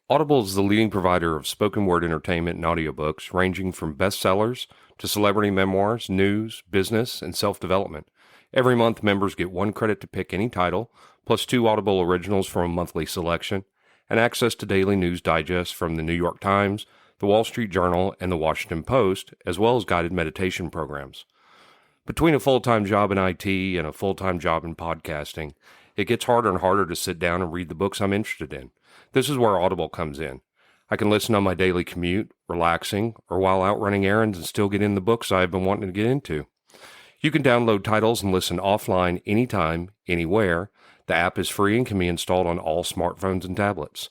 Audible is the leading provider of spoken word entertainment and audiobooks, ranging from bestsellers to celebrity memoirs, news, business, and self-development. Every month, members get 1 credit to pick any title, plus 2 Audible originals from a monthly selection, and access to daily news digests from the New York Times, the Wall Street Journal, and the Washington Post, as well as guided meditation programs. Between a full-time job in IT and a full-time job in podcasting, it gets harder and harder to sit down and read the books I'm interested in. This is where Audible comes in. I can listen on my daily commute, relaxing, or while out running errands and still get in the books I've been wanting to get into. You can download titles and listen offline anytime, anywhere. The app is free and can be installed on all smartphones and tablets.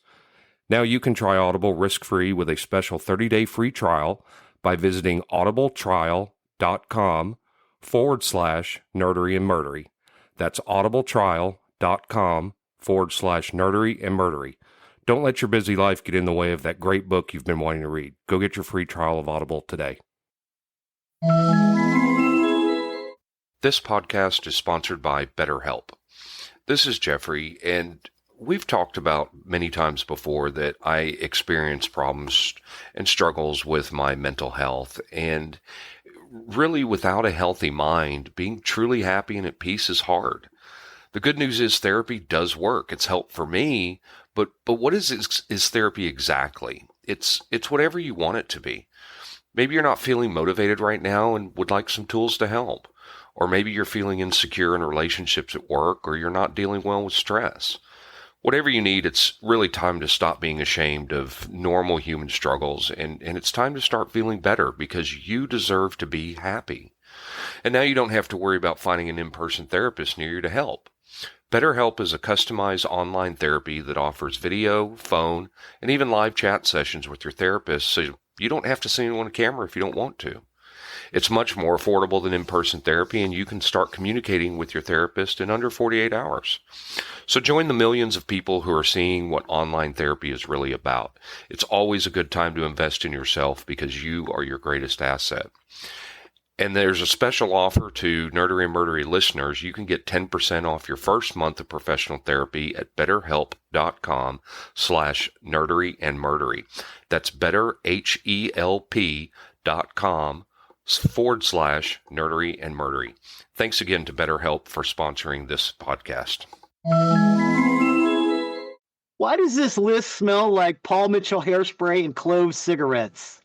Now you can try Audible risk-free with a special 30-day free trial by visiting audibletrial.com/Nerdery and Murdery. That's audibletrial.com/Nerdery and Murdery. Don't let your busy life get in the way of that great book you've been wanting to read. Go get your free trial of Audible today. This podcast is sponsored by BetterHelp. This is Geoffrey, and we've talked about many times before that I experience problems and struggles with my mental health, and really without a healthy mind, being truly happy and at peace is hard. The good news is therapy does work. It's helped for me, but what is therapy exactly? It's whatever you want it to be. Maybe you're not feeling motivated right now and would like some tools to help. Or maybe you're feeling insecure in relationships at work, or you're not dealing well with stress. Whatever you need, it's really time to stop being ashamed of normal human struggles, and it's time to start feeling better because you deserve to be happy. And now you don't have to worry about finding an in-person therapist near you to help. BetterHelp is a customized online therapy that offers video, phone, and even live chat sessions with your therapist, so you don't have to see anyone on camera if you don't want to. It's much more affordable than in-person therapy, and you can start communicating with your therapist in under 48 hours. So join the millions of people who are seeing what online therapy is really about. It's always a good time to invest in yourself because you are your greatest asset. And there's a special offer to Nerdery and Murdery listeners. You can get 10% off your first month of professional therapy at betterhelp.com/Nerdery and Murdery. That's betterhelp.com/Nerdery and Murdery. Thanks again to BetterHelp for sponsoring this podcast. Why does this list smell like Paul Mitchell hairspray and clove cigarettes?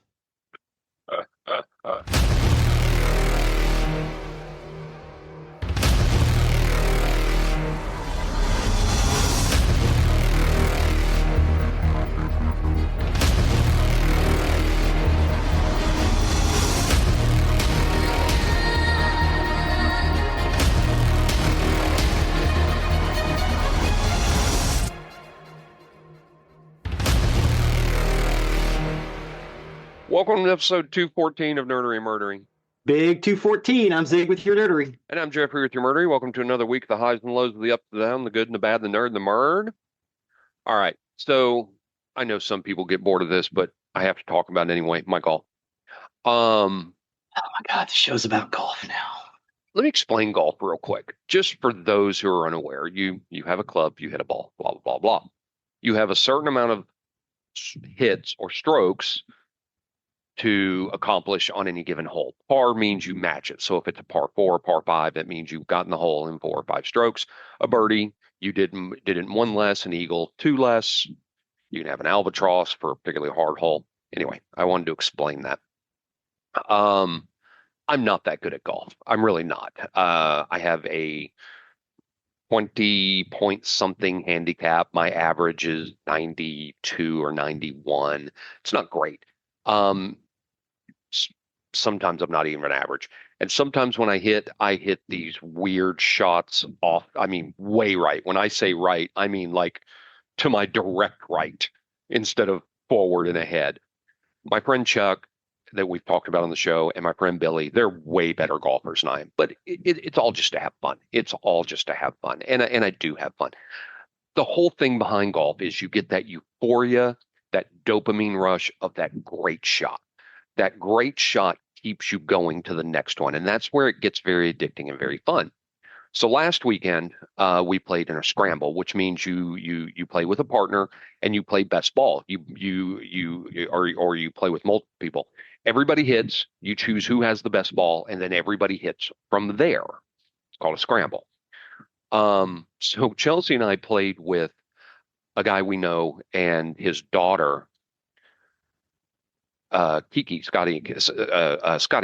Welcome to episode 214 of Nerdery and Murdery. Big 214. I'm Zig with your Nerdery. And I'm Geoffrey with your Murdery. Welcome to another week of the highs and lows, of the up and the down, the good and the bad, the nerd and the murd. All right. So I know some people get bored of this, but I have to talk about it anyway. My golf. Oh my God, the show's about golf now. Let me explain golf real quick. Just for those who are unaware, you have a club, you hit a ball, blah, blah, blah, blah. You have a certain amount of hits or strokes to accomplish on any given hole. Par means you match it. So if it's a par 4 or par 5, that means you've gotten the hole in 4 or 5 strokes. A birdie, you did it in 1 less, an eagle 2 less. You can have an albatross for a particularly hard hole. Anyway, I wanted to explain that. I'm not that good at golf. I'm really not. I have a 20 point something handicap. My average is 92 or 91. It's not great. Sometimes I'm not even an average. And sometimes when I hit these weird shots off. I mean, way right. When I say right, I mean like to my direct right instead of forward and ahead. My friend Chuck, that we've talked about on the show, and my friend Billy, they're way better golfers than I am. But it's all just to have fun. It's all just to have fun. And I do have fun. The whole thing behind golf is you get that euphoria, that dopamine rush of that great shot. That great shot keeps you going to the next one. And that's where it gets very addicting and very fun. So last weekend, we played in a scramble, which means you play with a partner and you play best ball. Or you play with multiple people. Everybody hits. You choose who has the best ball, and then everybody hits from there. It's called a scramble. So Chelsea and I played with a guy we know and his daughter, Kiki, Scotty.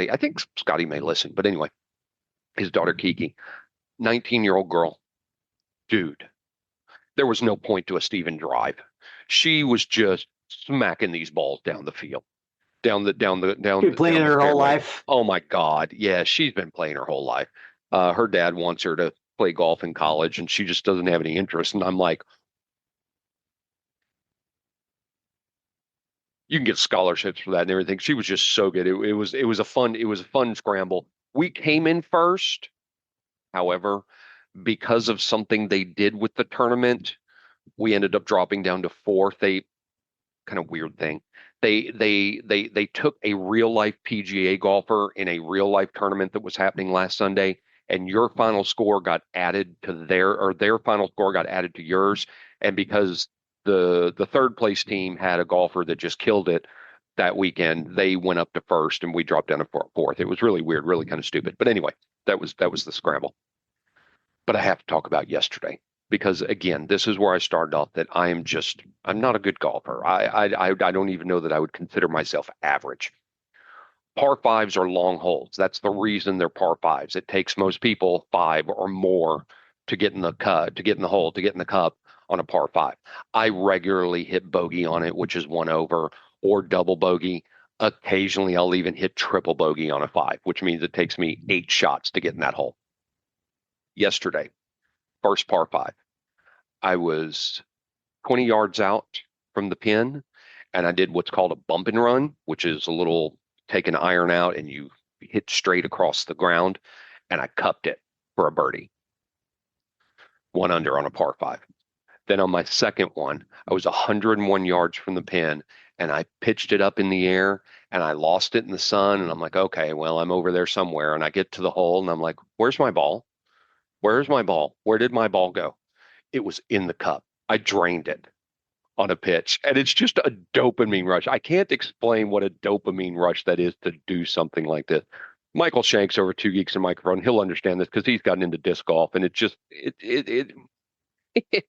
I think Scotty may listen, but anyway, his daughter Kiki, 19-year-old girl, dude. There was no point to a Steven drive. She was just smacking these balls down the field, You're playing down the her whole fairway. life. Oh my God, yeah, she's been playing her whole life. Her dad wants her to play golf in college, and she just doesn't have any interest. And I'm like, you can get scholarships for that and everything. She was just so good. It was a fun scramble. We came in first, however, because of something they did with the tournament, we ended up dropping down to fourth. They kind of weird thing. They took a real life PGA golfer in a real life tournament that was happening last Sunday, and your final score got added to their final score got added to yours. And because the third place team had a golfer that just killed it that weekend, they went up to first, and we dropped down to fourth. It was really weird, really kind of stupid. But anyway, that was the scramble. But I have to talk about yesterday because again, this is where I started off that I'm not a good golfer. I don't even know that I would consider myself average. Par fives are long holes. That's the reason they're par fives. It takes most people five or more to get in the cut, to get in the hole, to get in the cup on a par five. I regularly hit bogey on it, which is one over, or double bogey. Occasionally, I'll even hit triple bogey on a five, which means it takes me 8 shots to get in that hole. Yesterday, first par five. I was 20 yards out from the pin, and I did what's called a bump and run, which is a little take an iron out and you hit straight across the ground, and I cupped it for a birdie, one under on a par five. Then on my second one, I was 101 yards from the pin, and I pitched it up in the air, and I lost it in the sun, and I'm like, okay, well, I'm over there somewhere, and I get to the hole, and I'm like, where's my ball? Where's my ball? Where did my ball go? It was in the cup. I drained it on a pitch. And it's just a dopamine rush. I can't explain what a dopamine rush that is to do something like this. Michael Shanks over Two Geeks and Microphone, he'll understand this because he's gotten into disc golf and it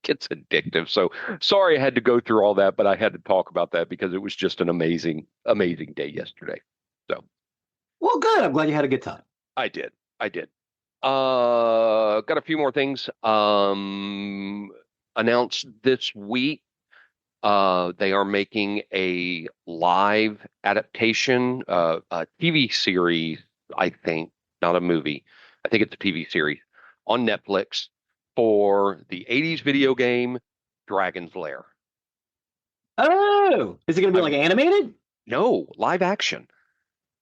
gets addictive. So sorry I had to go through all that, but I had to talk about that because it was just an amazing, amazing day yesterday. So Well, good. I'm glad you had a good time. I did. I did. Got a few more things. Announced this week. They are making a live adaptation, a TV series, I think, not a movie. I think it's a TV series on Netflix for the 80s video game Dragon's Lair. Oh, is it going to be like animated? No, live action.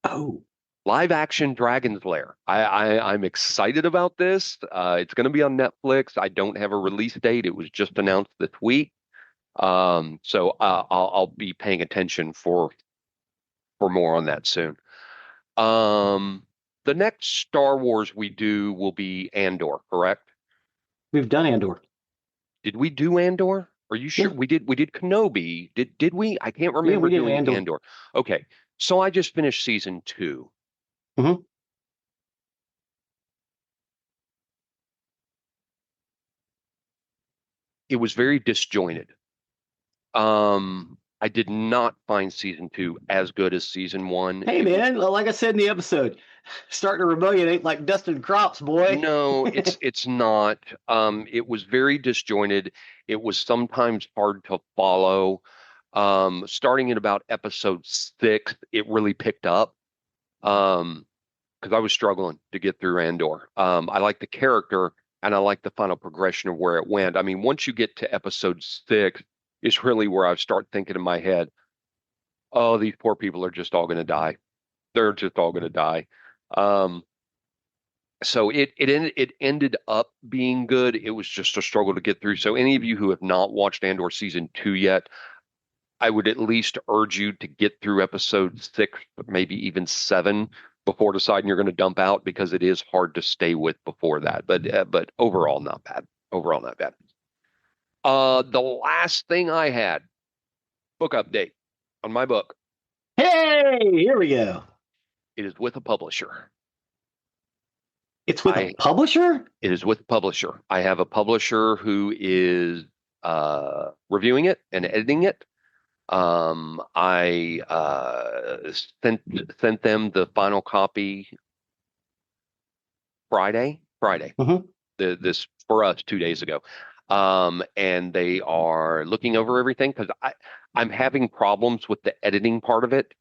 Oh, Live action Dragon's Lair. I'm excited about this. It's going to be on Netflix. I don't have a release date. It was just announced this week. So I'll be paying attention for more on that soon. The next Star Wars we do will be Andor, correct? we've done Andor. Did we do Andor? Are you sure Yeah. we did Kenobi? Did we? I can't Yeah, remember we did doing Andor. Andor. Okay. So I just finished season 2. Mhm. It was very disjointed. I did not find season 2 as good as season 1. Hey, It was man, well, like I said in the episode, starting a rebellion ain't like dusting crops, boy. no, it's not. It was very disjointed. It was sometimes hard to follow. Starting at about episode 6, it really picked up. Because I was struggling to get through Andor. I like the character and I like the final progression of where it went. I mean, once you get to episode 6, is really where I start thinking in my head, oh, these poor people are just all going to die. They're just all going to die. Um, so it ended up being good. It was just a struggle to get through. So any of you who have not watched Andor season 2 yet, I would at least urge you to get through episode 6, maybe even 7, before deciding you're going to dump out, because it is hard to stay with before that. But overall, not bad. Overall, not bad. The last thing I had, book update on my book. Hey, here we go. It is with a publisher. It's with a publisher? It is with a publisher. I have a publisher who is reviewing it and editing it. I sent them the final copy Friday. Mm-hmm. This for us 2 days ago. And they are looking over everything because I'm having problems with the editing part of it.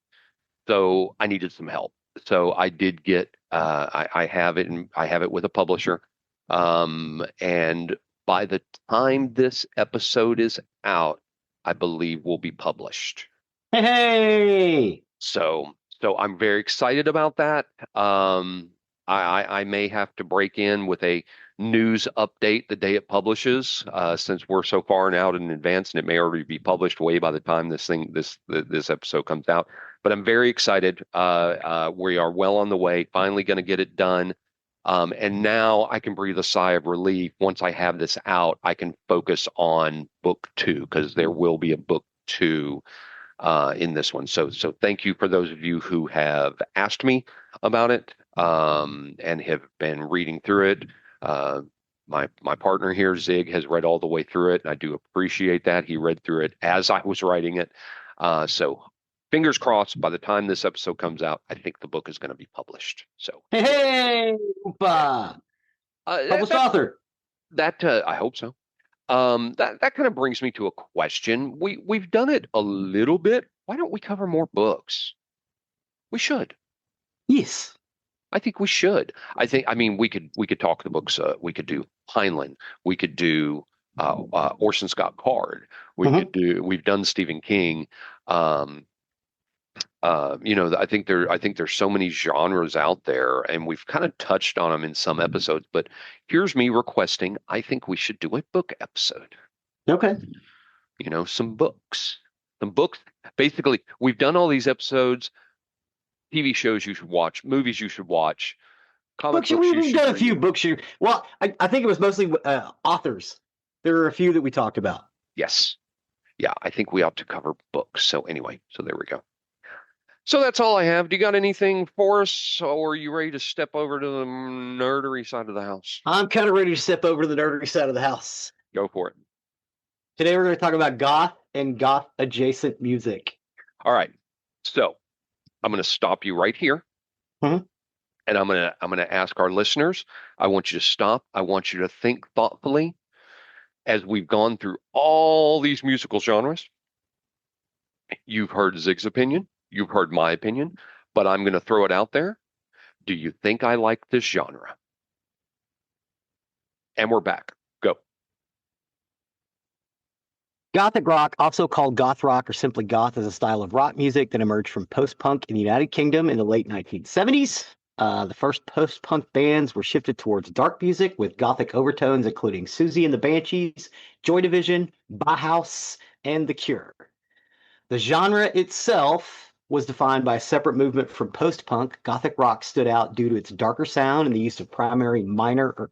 So I needed some help. So I did get I have it, and I have it with a publisher. And by the time this episode is out, I believe will be published. Hey. So I'm very excited about that. I may have to break in with a news update the day it publishes, since we're so far out in advance, and it may already be published way by the time this episode comes out. But I'm very excited. We are well on the way. Finally, going to get it done. And now I can breathe a sigh of relief. Once I have this out, I can focus on book 2, because there will be a book 2 in this one. So thank you for those of you who have asked me about it, and have been reading through it. My partner here, Zig, has read all the way through it, and I do appreciate that. He read through it as I was writing it. So fingers crossed, by the time this episode comes out, I think the book is going to be published. So Hey, Oompa. Published author. That I hope so. That kind of brings me to a question. We've done it a little bit. Why don't we cover more books? We should. Yes. I think we should. I mean, we could talk the books. We could do Heinlein. We could do Orson Scott Card. We've done Stephen King. I think there's so many genres out there, and we've kind of touched on them in some episodes. But here's me requesting, I think we should do a book episode. Okay. Some books. Basically, we've done all these episodes. TV shows you should watch, movies you should watch, comic books We've done a few books. Well, I think it was mostly authors. There are a few that we talked about. Yes. Yeah, I think we ought to cover books. So anyway, there we go. So that's all I have. Do you got anything for us, or are you ready to step over to the nerdery side of the house? I'm kind of ready to step over to the nerdery side of the house. Go for it. Today we're going to talk about goth and goth adjacent music. All right. So I'm going to stop you right here. Mm-hmm. And I'm going to ask our listeners, I want you to stop. I want you to think thoughtfully as we've gone through all these musical genres. You've heard Zig's opinion. You've heard my opinion, but I'm going to throw it out there. Do you think I like this genre? And we're back. Go. Gothic rock, also called goth rock or simply goth, is a style of rock music that emerged from post-punk in the United Kingdom in the late 1970s. The first post-punk bands were shifted towards dark music with gothic overtones, including Susie and the Banshees, Joy Division, Bauhaus, and The Cure. The genre itself was defined by a separate movement from post-punk. Gothic rock stood out due to its darker sound and the use of primary minor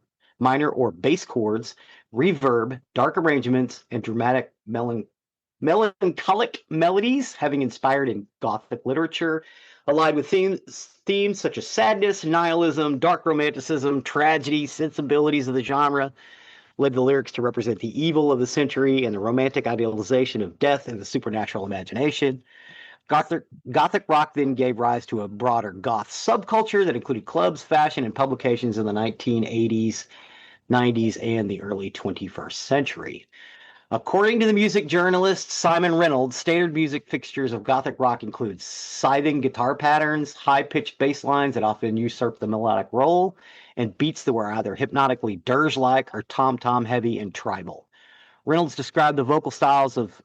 or bass chords, reverb, dark arrangements, and dramatic melancholic melodies, having inspired in Gothic literature, allied with themes such as sadness, nihilism, dark romanticism, tragedy. Sensibilities of the genre led the lyrics to represent the evil of the century and the romantic idealization of death and the supernatural imagination. Gothic rock then gave rise to a broader goth subculture that included clubs, fashion, and publications in the 1980s, 90s, and the early 21st century. According to the music journalist Simon Reynolds, standard music fixtures of Gothic rock include scything guitar patterns, high-pitched bass lines that often usurp the melodic role, and beats that were either hypnotically dirge-like or tom-tom heavy and tribal. Reynolds described the vocal styles of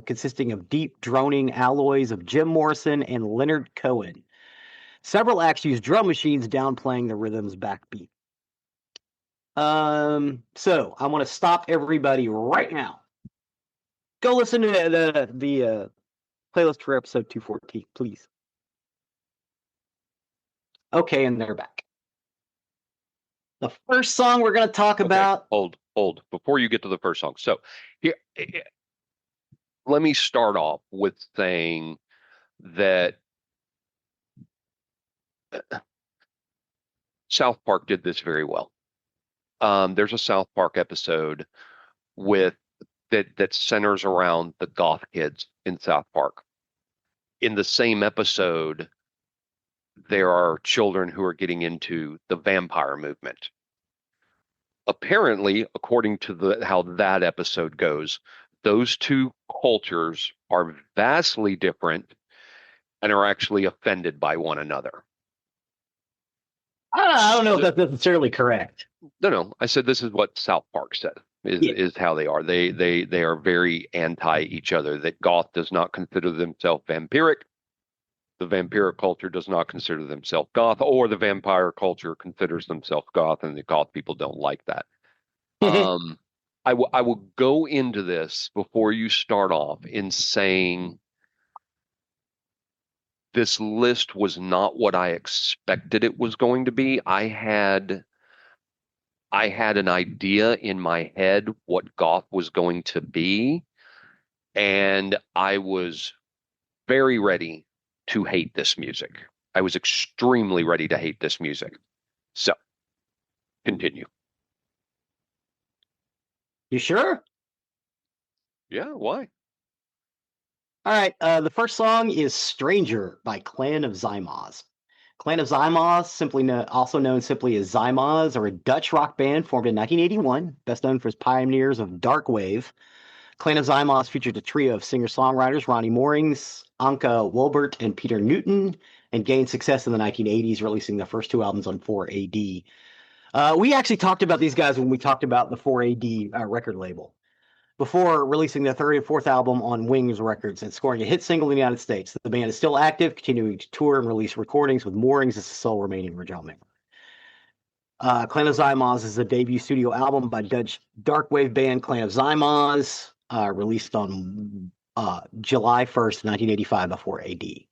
consisting of deep droning alloys of Jim Morrison and Leonard Cohen. Several acts use drum machines downplaying the rhythm's backbeat. So I want to stop everybody right now. Go listen to the playlist for episode 214, please. Okay, and they're back. The first song we're going to talk Okay, about. hold. Before you get to the first song. So here, let me start off with saying that South Park did this very well. There's a South Park episode with that centers around the goth kids in South Park. In the same episode, there are children who are getting into the vampire movement. Apparently, according to how that episode goes, those two cultures are vastly different and are actually offended by one another. I don't know if that's necessarily correct. No. I said this is what South Park said is how they are. They are very anti each other. That goth does not consider themselves vampiric. The vampiric culture does not consider themselves goth, or the vampire culture considers themselves goth, and the goth people don't like that. Um, I will go into this before you start off in saying this list was not what I expected it was going to be. I had an idea in my head what goth was going to be, and I was very ready to hate this music. I was extremely ready to hate this music. So, continue. You sure? Yeah, why? All right. The first song is Stranger by Clan of Zymoz. Clan of Zymoz, also known simply as Zymoz, are a Dutch rock band formed in 1981, best known for its pioneers of dark wave. Clan of Zymoz featured a trio of singer-songwriters, Ronnie Moorings, Anke Wolbert, and Peter Newton, and gained success in the 1980s, releasing their first two albums on 4AD. We actually talked about these guys when we talked about the 4AD record label, before releasing their third and fourth album on Wings Records and scoring a hit single in the United States. The band is still active, continuing to tour and release recordings with Moorings as the sole remaining original member. Clan of Zymoz is the debut studio album by Dutch darkwave band Clan of Zymoz, released on July 1st, 1985 by 4AD.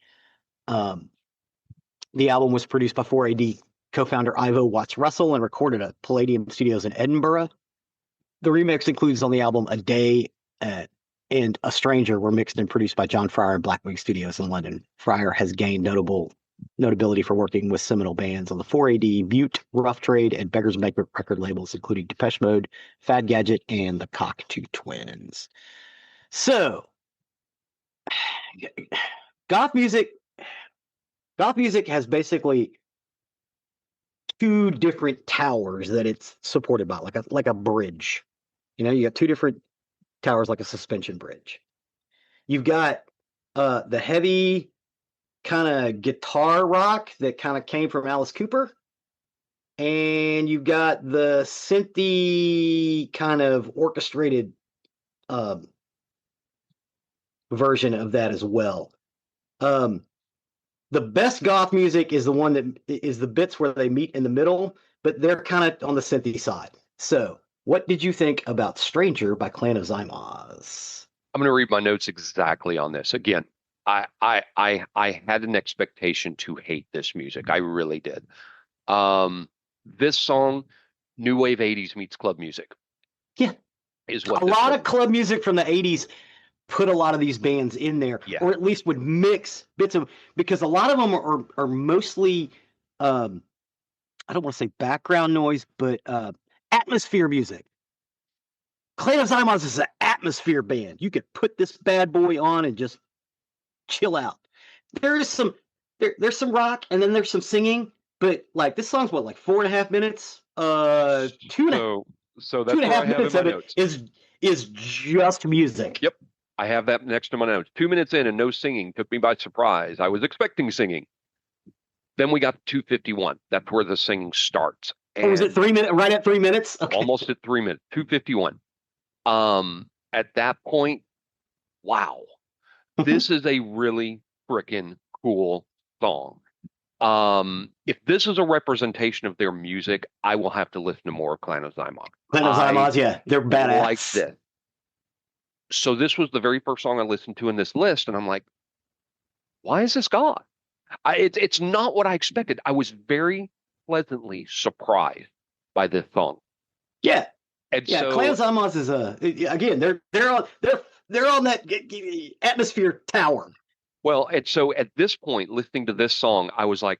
The album was produced by 4AD co-founder Ivo Watts Russell and recorded at Palladium Studios in Edinburgh. The remix includes on the album A Day and A Stranger were mixed and produced by John Fryer and Blackwing Studios in London. Fryer has gained notability for working with seminal bands on the 4AD, Butte, Rough Trade, and Beggar's Banquet record labels, including Depeche Mode, Fad Gadget, and the Cocteau Twins. So, goth music has basically two different towers that it's supported by, like a bridge. You got two different towers, like a suspension bridge. You've got the heavy kind of guitar rock that kind of came from Alice Cooper, and you've got the synthy kind of orchestrated version of that as well. The best goth music is the one that is the bits where they meet in the middle, but they're kind of on the synthy side. So, what did you think about Stranger by Clan of Zymoz? I'm going to read my notes exactly on this. Again, I had an expectation to hate this music. I really did. This song, new wave 80s meets club music. Yeah. Is what a lot of club music from the 80s put a lot of these bands in there, or at least would mix bits of, because a lot of them are mostly, I don't want to say background noise, but atmosphere music. Clan of Zymoz is an atmosphere band. You could put this bad boy on and just chill out. There's some rock, and then there's some singing, but like this song's like 4.5 minutes. So that's 2.5 minutes of it is just music. Yep. I have that next to my notes. 2 minutes in and no singing took me by surprise. I was expecting singing. Then we got to 2:51. That's where the singing starts. And was it 3 minutes? Right at 3 minutes? Okay. Almost at 3 minutes. 2:51. At that point, wow, this is a really freaking cool song. If this is a representation of their music, I will have to listen to more of Clan of Zymoz. Clan of Zymoz, yeah, they're badass. Like this. So this was the very first song I listened to in this list, and I'm like, why is this goth? It's not what I expected. I was very pleasantly surprised by this song. Yeah, And yeah. Clan so, Zamos is again they're on that atmosphere tower. well, and so at this point, listening to this song, I was like,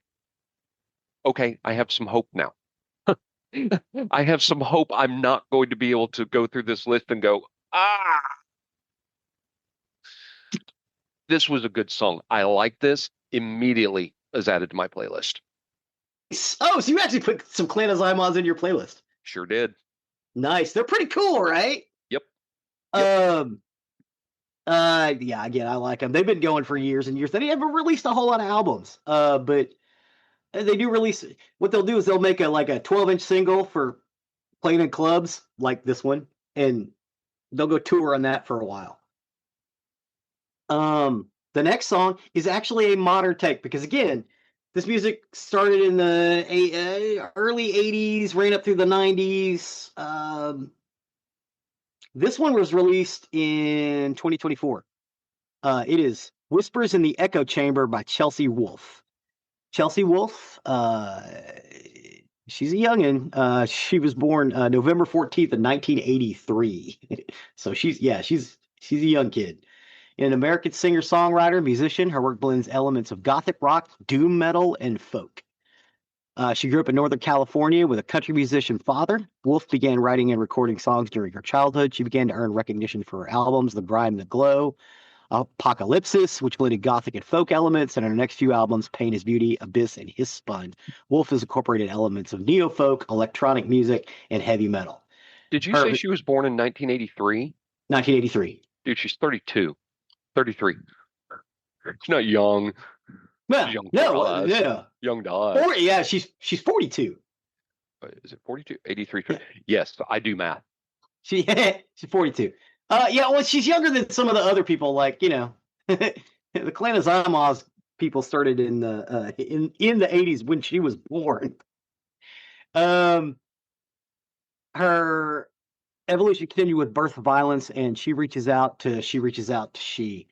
okay, I have some hope now. I have some hope I'm not going to be able to go through this list and go, ah, this was a good song. I like this. Immediately is added to my playlist. Oh, so you actually put some Clan Zamos in your playlist? Sure did. Nice. They're pretty cool, right? Yep. Yep. Um. Yeah. Again, I like them. They've been going for years and years. They haven't released a whole lot of albums. But they do release. What they'll do is they'll make a 12-inch single for playing in clubs like this one, and they'll go tour on that for a while. The next song is actually a modern take because again, this music started in the early '80s, ran up through the '90s. This one was released in 2024. It is "Whispers in the Echo Chamber" by Chelsea Wolfe. Chelsea Wolfe, she's a youngin. She was born November 14th of 1983. So she's a young kid. An American singer, songwriter, musician, her work blends elements of gothic rock, doom metal, and folk. She grew up in Northern California with a country musician father. Wolf began writing and recording songs during her childhood. She began to earn recognition for her albums, The Grime, The Glow, Apocalypsis, which blended gothic and folk elements, and her next few albums, Pain is Beauty, Abyss, and His Spun. Wolf has incorporated elements of neo-folk, electronic music, and heavy metal. Did you say she was born in 1983? 1983. Dude, she's 32, 33. She's not young. Well, She's young no, for us. yeah. Young to us. 40, yeah, she's 42. Is it 42? 83. Yeah. Yes, I do math. She's 42. Yeah, well, she's younger than some of the other people. Like the Clan of Zamos people started in the in the '80s when she was born. Her evolution continued with birth violence, and she reaches out to she. She reaches out to she.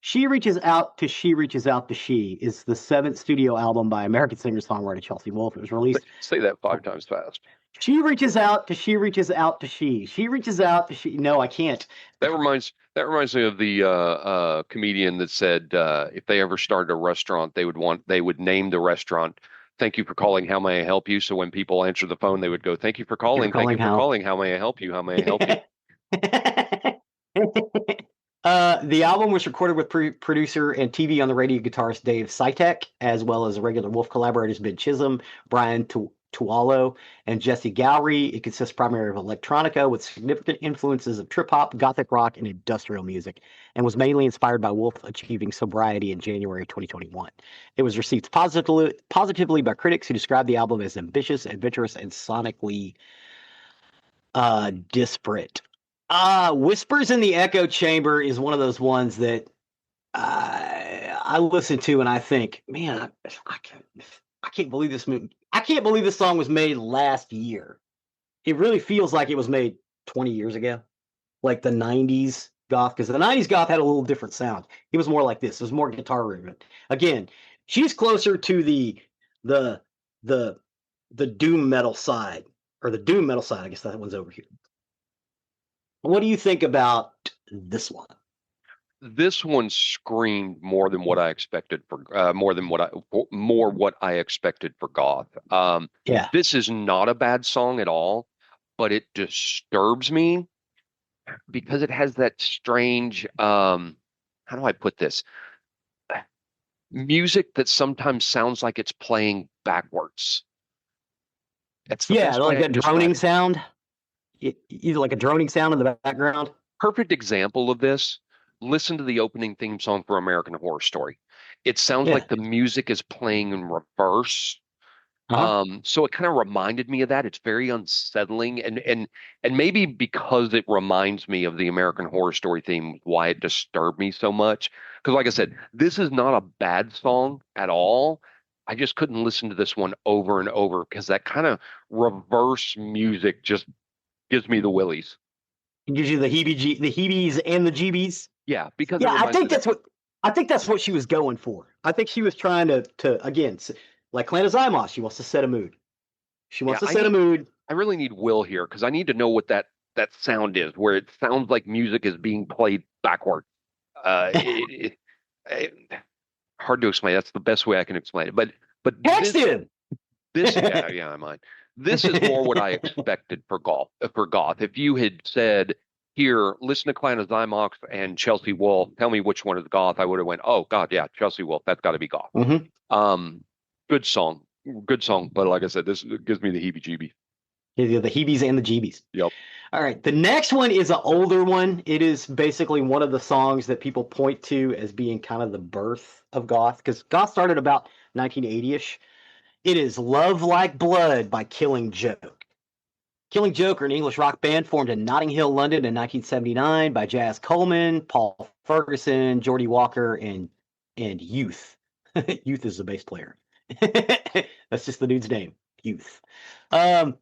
She reaches out to she is the seventh studio album by American singer-songwriter Chelsea Wolfe. It was released. Say that 5 times fast. She reaches out to she reaches out to she. She reaches out to she. No, I can't. That reminds me of the comedian that said if they ever started a restaurant, they would name the restaurant "Thank you for calling. How may I help you?" So when people answer the phone, they would go, "Thank you for calling. Thank you for calling. How may I help you? How may I help you?" The album was recorded with producer and TV on the radio guitarist Dave Sitek, as well as regular Wolf collaborators Ben Chisholm, Brian Tualo, and Jesse Gowrie. It consists primarily of electronica with significant influences of trip hop, gothic rock, and industrial music, and was mainly inspired by Wolf achieving sobriety in January 2021. It was received positively by critics who described the album as ambitious, adventurous, and sonically disparate. Whispers in the Echo Chamber is one of those ones that I listen to and I think, man, I can't believe this movie. I can't believe this song was made last year. It really feels like it was made 20 years ago, like the '90s goth, because the '90s goth had a little different sound. It was more like this. It was more guitar driven. Again, she's closer to the doom metal side, or the doom metal side. I guess that one's over here. What do you think about this one? This one screamed more than what I expected for what I expected for goth. Yeah. This is not a bad song at all, but it disturbs me because it has that strange how do I put this? Music that sometimes sounds like it's playing backwards. That's the best like way that droning sound. Either like a droning sound in the background. Perfect example of this. Listen to the opening theme song for American Horror Story. It sounds like the music is playing in reverse. So it kind of reminded me of that. It's very unsettling, and maybe because it reminds me of the American Horror Story theme, why it disturbed me so much. Because like I said, this is not a bad song at all. I just couldn't listen to this one over and over because that kind of reverse music just gives me the willies. It gives you the heebies and the jeebies. Yeah, because it Yeah, reminds me. I think that's what she was going for. I think she was trying to again, like Clan of Zymos, she wants to set a mood. She Yeah, wants to set a mood. I really need Will here because I need to know what that sound is, where it sounds like music is being played backward. Uh, it, hard to explain. That's the best way I can explain it. But Text him. yeah, I mind. This is more what I expected for golf for Goth. If you had said, "Here, listen to Clan of Zymox and Chelsea Wolfe, tell me which one is Goth," I would have went, "Oh God, yeah, Chelsea Wolfe. That's got to be Goth." Hmm. Um, good song, good song. But like I said, this gives me the heebie-jeebies. The Heebies and the Jeebies. Yep. All right. The next one is an older one. It is basically one of the songs that people point to as being kind of the birth of goth, because goth started about 1980-ish. It is Love Like Blood by Killing Joke. Killing Joke are an English rock band formed in Notting Hill, London in 1979 by Jazz Coleman, Paul Ferguson, Geordie Walker, and Youth. Youth is the bass player. That's just the dude's name, Youth. Um,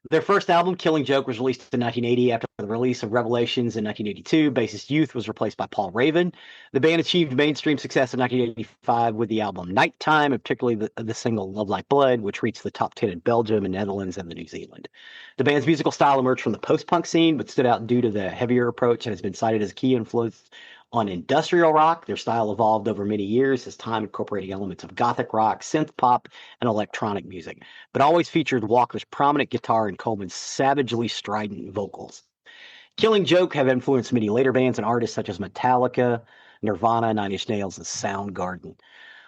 their first album, Killing Joke, was released in 1980 after the release of Revelations in 1982. Bassist Youth was replaced by Paul Raven. The band achieved mainstream success in 1985 with the album Nighttime, and particularly the single Love Like Blood, which reached the top 10 in Belgium and Netherlands and New Zealand. The band's musical style emerged from the post-punk scene, but stood out due to the heavier approach and has been cited as a key influence on industrial rock. Their style evolved over many years as time incorporating elements of gothic rock, synth pop, and electronic music, but always featured Walker's prominent guitar and Coleman's savagely strident vocals. Killing Joke have influenced many later bands and artists such as Metallica, Nirvana, Nine Inch Nails, and Soundgarden.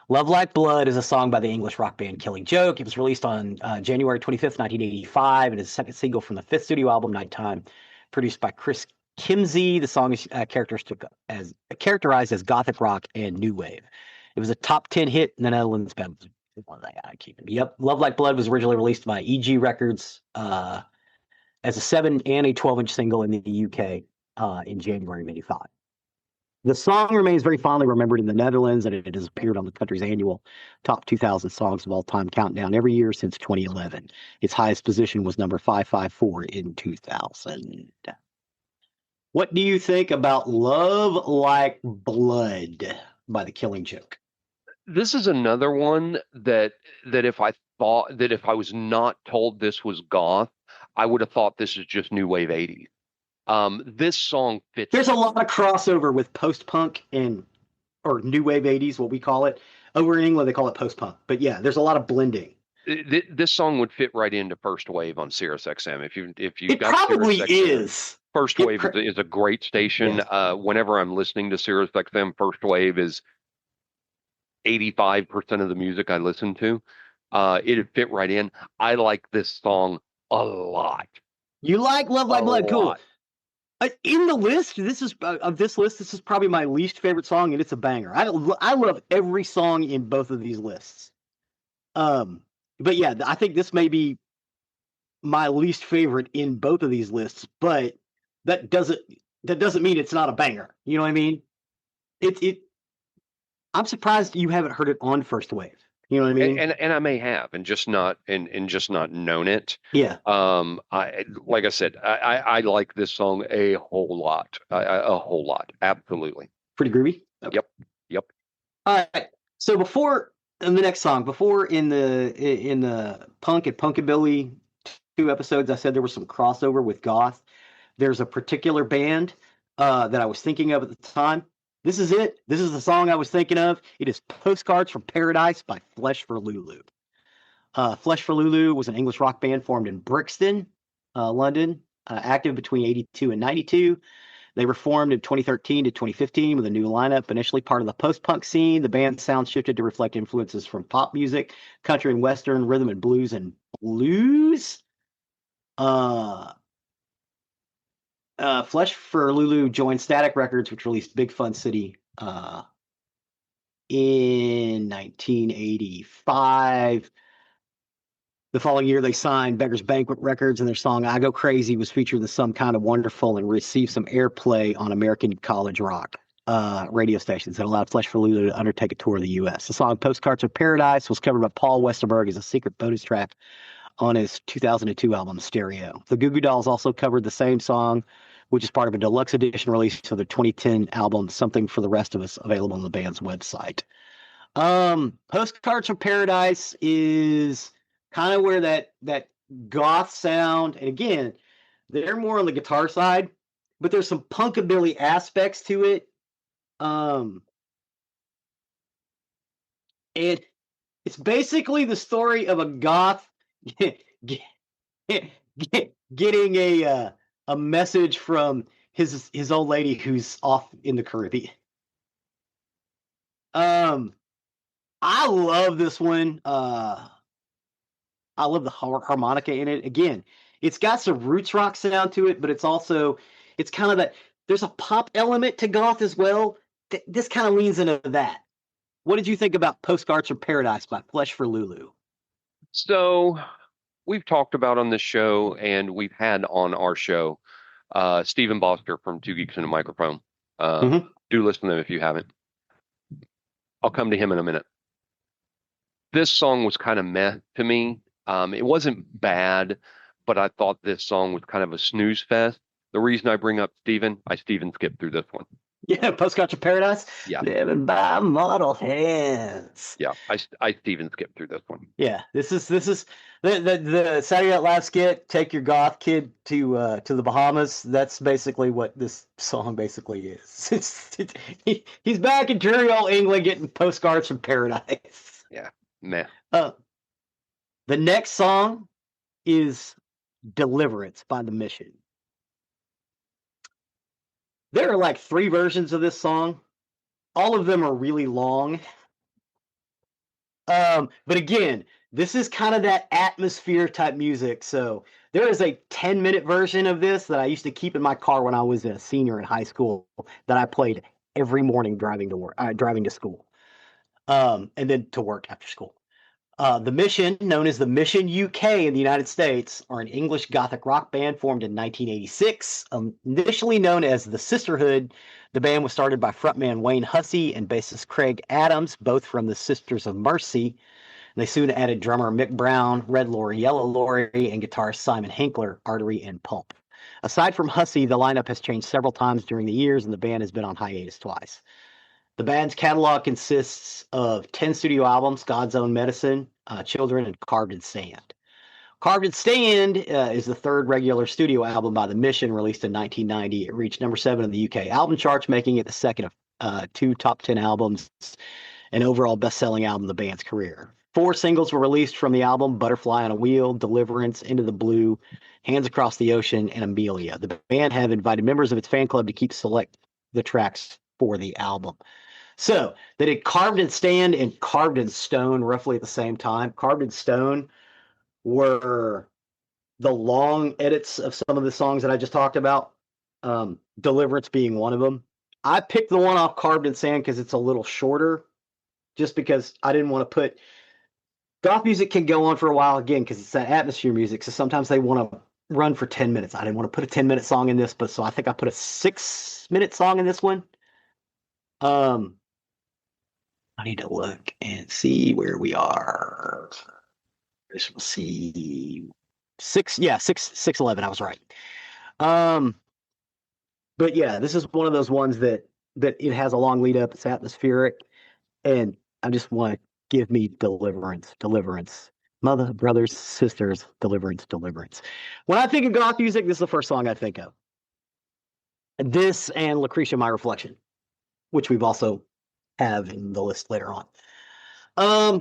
Love Like Blood is a song by the English rock band Killing Joke. It was released on January 25th, 1985, and is the second single from the fifth studio album, Nighttime, produced by Chris Kimsey. The song is characterized as gothic rock and new wave. It was a top 10 hit in the Netherlands. Yep. Love Like Blood was originally released by EG Records as a 7 and a 12-inch single in the UK in January of 85. The song remains very fondly remembered in the Netherlands, and it has appeared on the country's annual top 2,000 songs of all time countdown every year since 2011. Its highest position was number 554 in 2000. What do you think about Love Like Blood by the Killing Joke? This is another one that if I was not told this was goth, I would have thought this is just new wave 80s. This song fits. There's a lot of crossover with post-punk or new wave 80s, what we call it. Over in England, they call it post-punk. But yeah, there's a lot of blending. This song would fit right into First Wave on Sirius XM. If you it got probably Sirius XM, is. First Wave is a great station. Yeah. Whenever I'm listening to Sirius XM, First Wave is 85% of the music I listen to. It'd fit right in. I like this song a lot. You like Love Like Blood? Cool. In the list, this is probably my least favorite song, and it's a banger. I love every song in both of these lists. But yeah, I think this may be my least favorite in both of these lists. But that doesn't mean it's not a banger. You know what I mean? I'm surprised you haven't heard it on First Wave. You know what I mean? And I may have, and just not known it. Yeah. Like I said, I like this song a whole lot. A whole lot. Absolutely. Pretty groovy. Okay. Yep. All right. So before in the next song, before in the punk and punkabilly 2 episodes, I said there was some crossover with goth. There's a particular band that I was thinking of at the time. This is it. This is the song I was thinking of. It is Postcards from Paradise by Flesh for Lulu. Flesh for Lulu was an English rock band formed in Brixton, London, active between 82 and 92. They were formed in 2013 to 2015 with a new lineup. Initially part of the post-punk scene, the band's sound shifted to reflect influences from pop music, country and western, rhythm and blues, and blues. Flesh for Lulu joined Static Records, which released Big Fun City in 1985. The following year, they signed Beggar's Banquet Records, and their song I Go Crazy was featured in Some Kind of Wonderful and received some airplay on American college rock radio stations that allowed Flesh for Lulu to undertake a tour of the U.S. The song Postcards of Paradise was covered by Paul Westerberg as a secret bonus track on his 2002 album Stereo. The Goo Goo Dolls also covered the same song which is part of a deluxe edition release of their 2010 album, Something for the Rest of Us, available on the band's website. Postcards from Paradise is kind of where that goth sound, and again, they're more on the guitar side, but there's some punkabilly aspects to it. And it's basically the story of a goth getting a message from his old lady who's off in the Caribbean. I love this one. I love the harmonica in it. Again, it's got some roots rock sound to it, but it's kind of that. There's a pop element to goth as well. This kind of leans into that. What did you think about Postcards from Paradise by Flesh for Lulu? So we've talked about on this show, and we've had on our show, Stephen Boster from Two Geeks and a Microphone. Do listen to them if you haven't. I'll come to him in a minute. This song was kind of meh to me. It wasn't bad, but I thought this song was kind of a snooze fest. The reason I bring up Stephen skipped through this one. Yeah, Postcards from Paradise. Yeah, living by mortal hands. Yeah, I Stephen skipped through this one. Yeah, this is the Saturday Night Live skit. Take your goth kid to the Bahamas. That's basically what this song basically is. He's back in dreary old England getting postcards from paradise. Yeah, meh. The next song is Deliverance by The Mission. There are like 3 versions of this song. All of them are really long. But again, this is kind of that atmosphere type music. So there is a 10-minute version of this that I used to keep in my car when I was a senior in high school that I played every morning driving to school, and then to work after school. The Mission, known as the Mission UK in the United States, are an English Gothic rock band formed in 1986. Initially known as the Sisterhood, the band was started by frontman Wayne Hussey and bassist Craig Adams, both from the Sisters of Mercy. They soon added drummer Mick Brown, Red Lorry, Yellow Lorry, and guitarist Simon Hinkler, Artery and Pulp. Aside from Hussey, the lineup has changed several times during the years, and the band has been on hiatus twice. The band's catalog consists of 10 studio albums, God's Own Medicine, Children, and Carved in Sand. Carved in Sand is the 3rd regular studio album by The Mission, released in 1990. It reached number 7 in the UK album charts, making it the second of 2 top 10 albums and overall best-selling album of the band's career. 4 singles were released from the album: Butterfly on a Wheel, Deliverance, Into the Blue, Hands Across the Ocean, and Amelia. The band have invited members of its fan club to keep select the tracks for the album. So they did Carved in Sand and Carved in Stone roughly at the same time. Carved in Stone were the long edits of some of the songs that I just talked about, Deliverance being one of them. I picked the one off Carved in Sand because it's a little shorter, just because I didn't want to put... Goth music can go on for a while, again, because it's that atmosphere music, so sometimes they want to run for 10 minutes. I didn't want to put a 10-minute song in this, but so I think I put a 6-minute song in this one. I need to look and see where we are. Let's see. 6:11. I was right. But yeah, this is one of those ones that it has a long lead up. It's atmospheric, and I just want to give me deliverance. Mother, brothers, sisters, deliverance. When I think of goth music, this is the first song I think of. This and Lucretia, My Reflection, which we've also have in the list later on.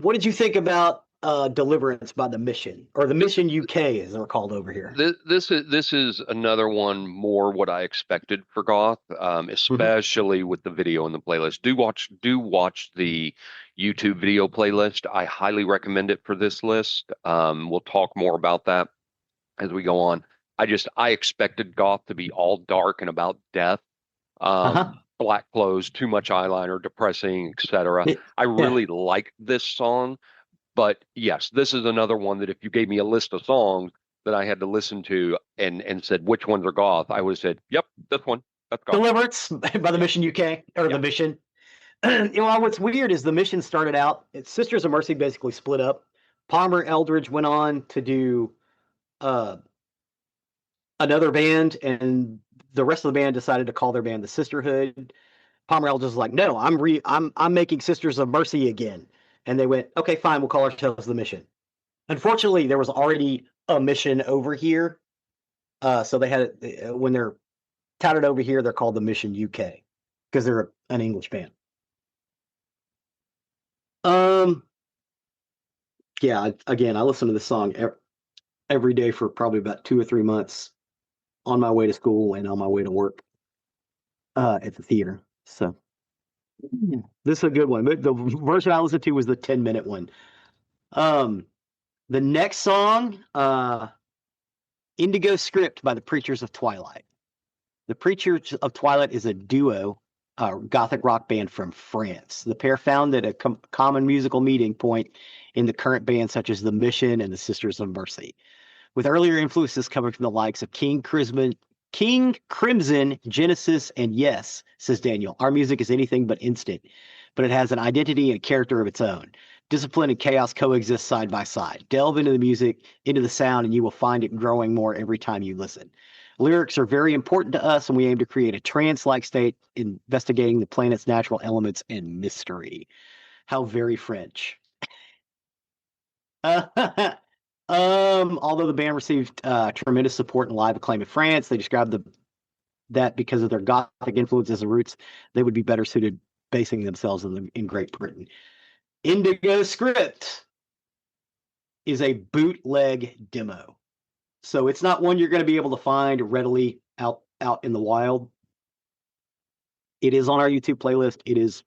What did you think about Deliverance by The Mission, or The Mission UK as they're called over here? This is another one more what I expected for goth, especially with the video in the playlist. Do watch the YouTube video playlist. I highly recommend it for this list. We'll talk more about that as we go on. I expected goth to be all dark and about death. Black clothes, too much eyeliner, depressing, etc. I really like this song, but yes, this is another one that if you gave me a list of songs that I had to listen to and said which ones are goth, I would have said, yep, this one, that's goth. Deliverance by The Mission UK, or The Mission. What's weird is The Mission started out, Sisters of Mercy basically split up. Palmer Eldridge went on to do another band, and the rest of the band decided to call their band the Sisterhood. Palmer Eldridge was like, no, I'm making Sisters of Mercy again. And they went, okay, fine, we'll call ourselves the Mission. Unfortunately, there was already a Mission over here. So they had when they're touted over here, they're called the Mission UK because they're an English band. Yeah, again, I listened to this song every day for probably about 2 or 3 months on my way to school and on my way to work at the theater. So this is a good one. But the version I listened to was the 10-minute one. The next song, Indigo Script by the Preachers of Twilight. The Preachers of Twilight is a duo, Gothic rock band from France. The pair found that a common musical meeting point in the current bands such as the Mission and the Sisters of Mercy, with earlier influences coming from the likes of King Crimson, Genesis, and Yes, says Daniel. Our music is anything but instant, but it has an identity and character of its own. Discipline and chaos coexist side by side. Delve into the music, into the sound, and you will find it growing more every time you listen. Lyrics are very important to us, and we aim to create a trance-like state investigating the planet's natural elements and mystery. How very French. Although the band received tremendous support and live acclaim in France, they described that because of their Gothic influences and roots, they would be better suited basing themselves in Great Britain. Indigo Script is a bootleg demo. So it's not one you're going to be able to find readily out in the wild. It is on our YouTube playlist. It is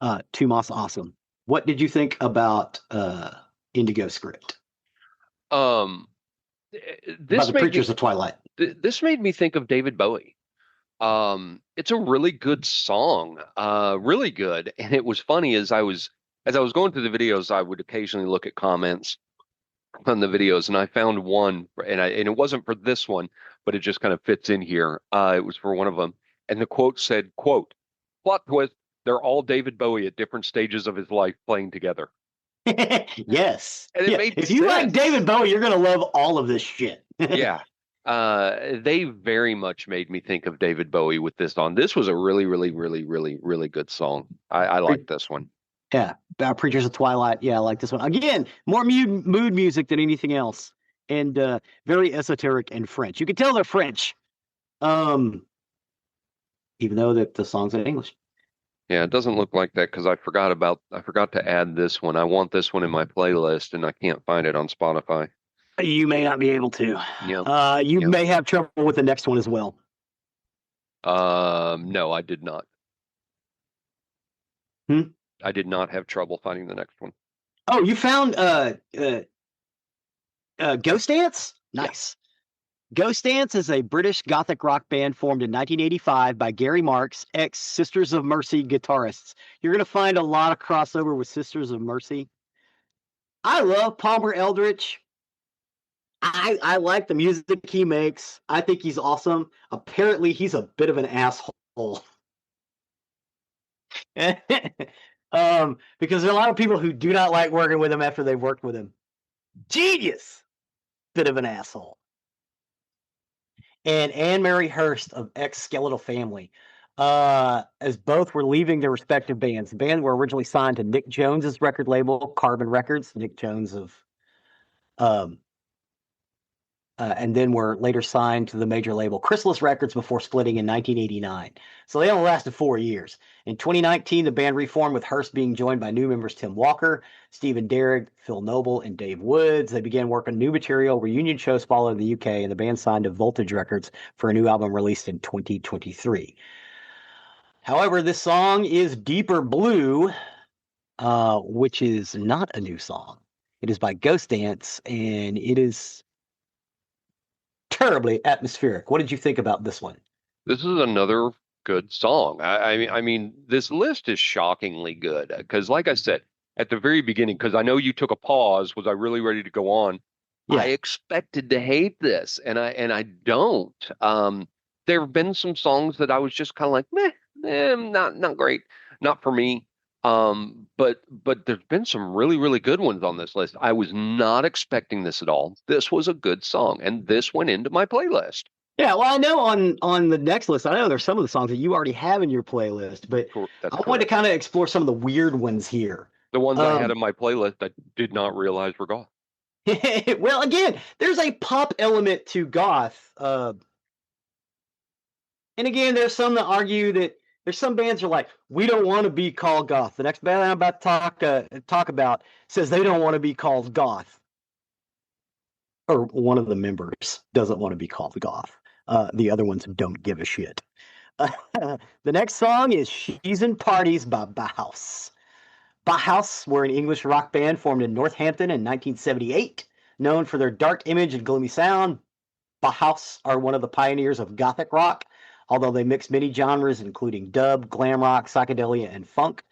Tumas awesome. What did you think about Indigo Script? This about the Preachers of Twilight. This made me think of David Bowie. It's a really good song, really good. And it was funny as I was going through the videos, I would occasionally look at comments on the videos, and I found one, and it wasn't for this one, but it just kind of fits in here. It was for one of them, and the quote said, "Quote, plot twist: they're all David Bowie at different stages of his life playing together." Yes, and it made if sense. you like David Bowie, you're gonna love all of this shit. Yeah. They very much made me think of David Bowie with this song. This was a really, really, really, really, really good song. I like this one. Yeah, Preachers of Twilight. Yeah, I like this one. Again, more mood music than anything else, and very esoteric and French. You can tell they're French, even though that the song's in English. Yeah, it doesn't look like that because I forgot to add this one. I want this one in my playlist, and I can't find it on Spotify. You may not be able to. Yeah. You may have trouble with the next one as well. No, I did not. I did not have trouble finding the next one. Oh, you found Ghost Dance? Nice. Yeah. Ghost Dance is a British Gothic rock band formed in 1985 by Gary Marks, ex-Sisters of Mercy guitarists. You're going to find a lot of crossover with Sisters of Mercy. I love Palmer Eldritch. I like the music he makes. I think he's awesome. Apparently, he's a bit of an asshole. Because there are a lot of people who do not like working with him after they've worked with him. Genius! Bit of an asshole. And Anne Mary Hurst of ex-Skeletal Family, as both were leaving their respective bands. The band were originally signed to Nick Jones's record label, Carbon Records. Nick Jones of and then were later signed to the major label Chrysalis Records before splitting in 1989. So they only lasted 4 years. In 2019, the band reformed with Hurst being joined by new members Tim Walker, Stephen Derrick, Phil Noble, and Dave Woods. They began work on new material. Reunion shows followed in the UK, and the band signed to Voltage Records for a new album released in 2023. However, this song is Deeper Blue, which is not a new song. It is by Ghost Dance, and it is terribly atmospheric. What did you think about this one? This is another good song. I mean, this list is shockingly good because, like I said at the very beginning, because I know you took a pause. Was I really ready to go on? Yeah. I expected to hate this, and I don't. There have been some songs that I was just kind of like, not great, not for me. But there's been some really, really good ones on this list. I was not expecting this at all. This was a good song, and this went into my playlist. Yeah, well, I know on the next list, I know there's some of the songs that you already have in your playlist, but That's I wanted to correct. kind of explore some of the weird ones here. The ones I had Um, in my playlist I did not realize were gone. well, again, there's a pop element to goth. And again, there's some that argue that there's some bands are like, we don't want to be called goth. The next band I'm about to talk about says they don't want to be called goth, or one of the members doesn't want to be called goth. The other ones don't give a shit. The next song is She's in Parties by Bauhaus. Bauhaus were an English rock band formed in Northampton in 1978. Known for their dark image and gloomy sound, Bauhaus are one of the pioneers of Gothic rock, although they mix many genres including dub, glam rock, psychedelia, and funk.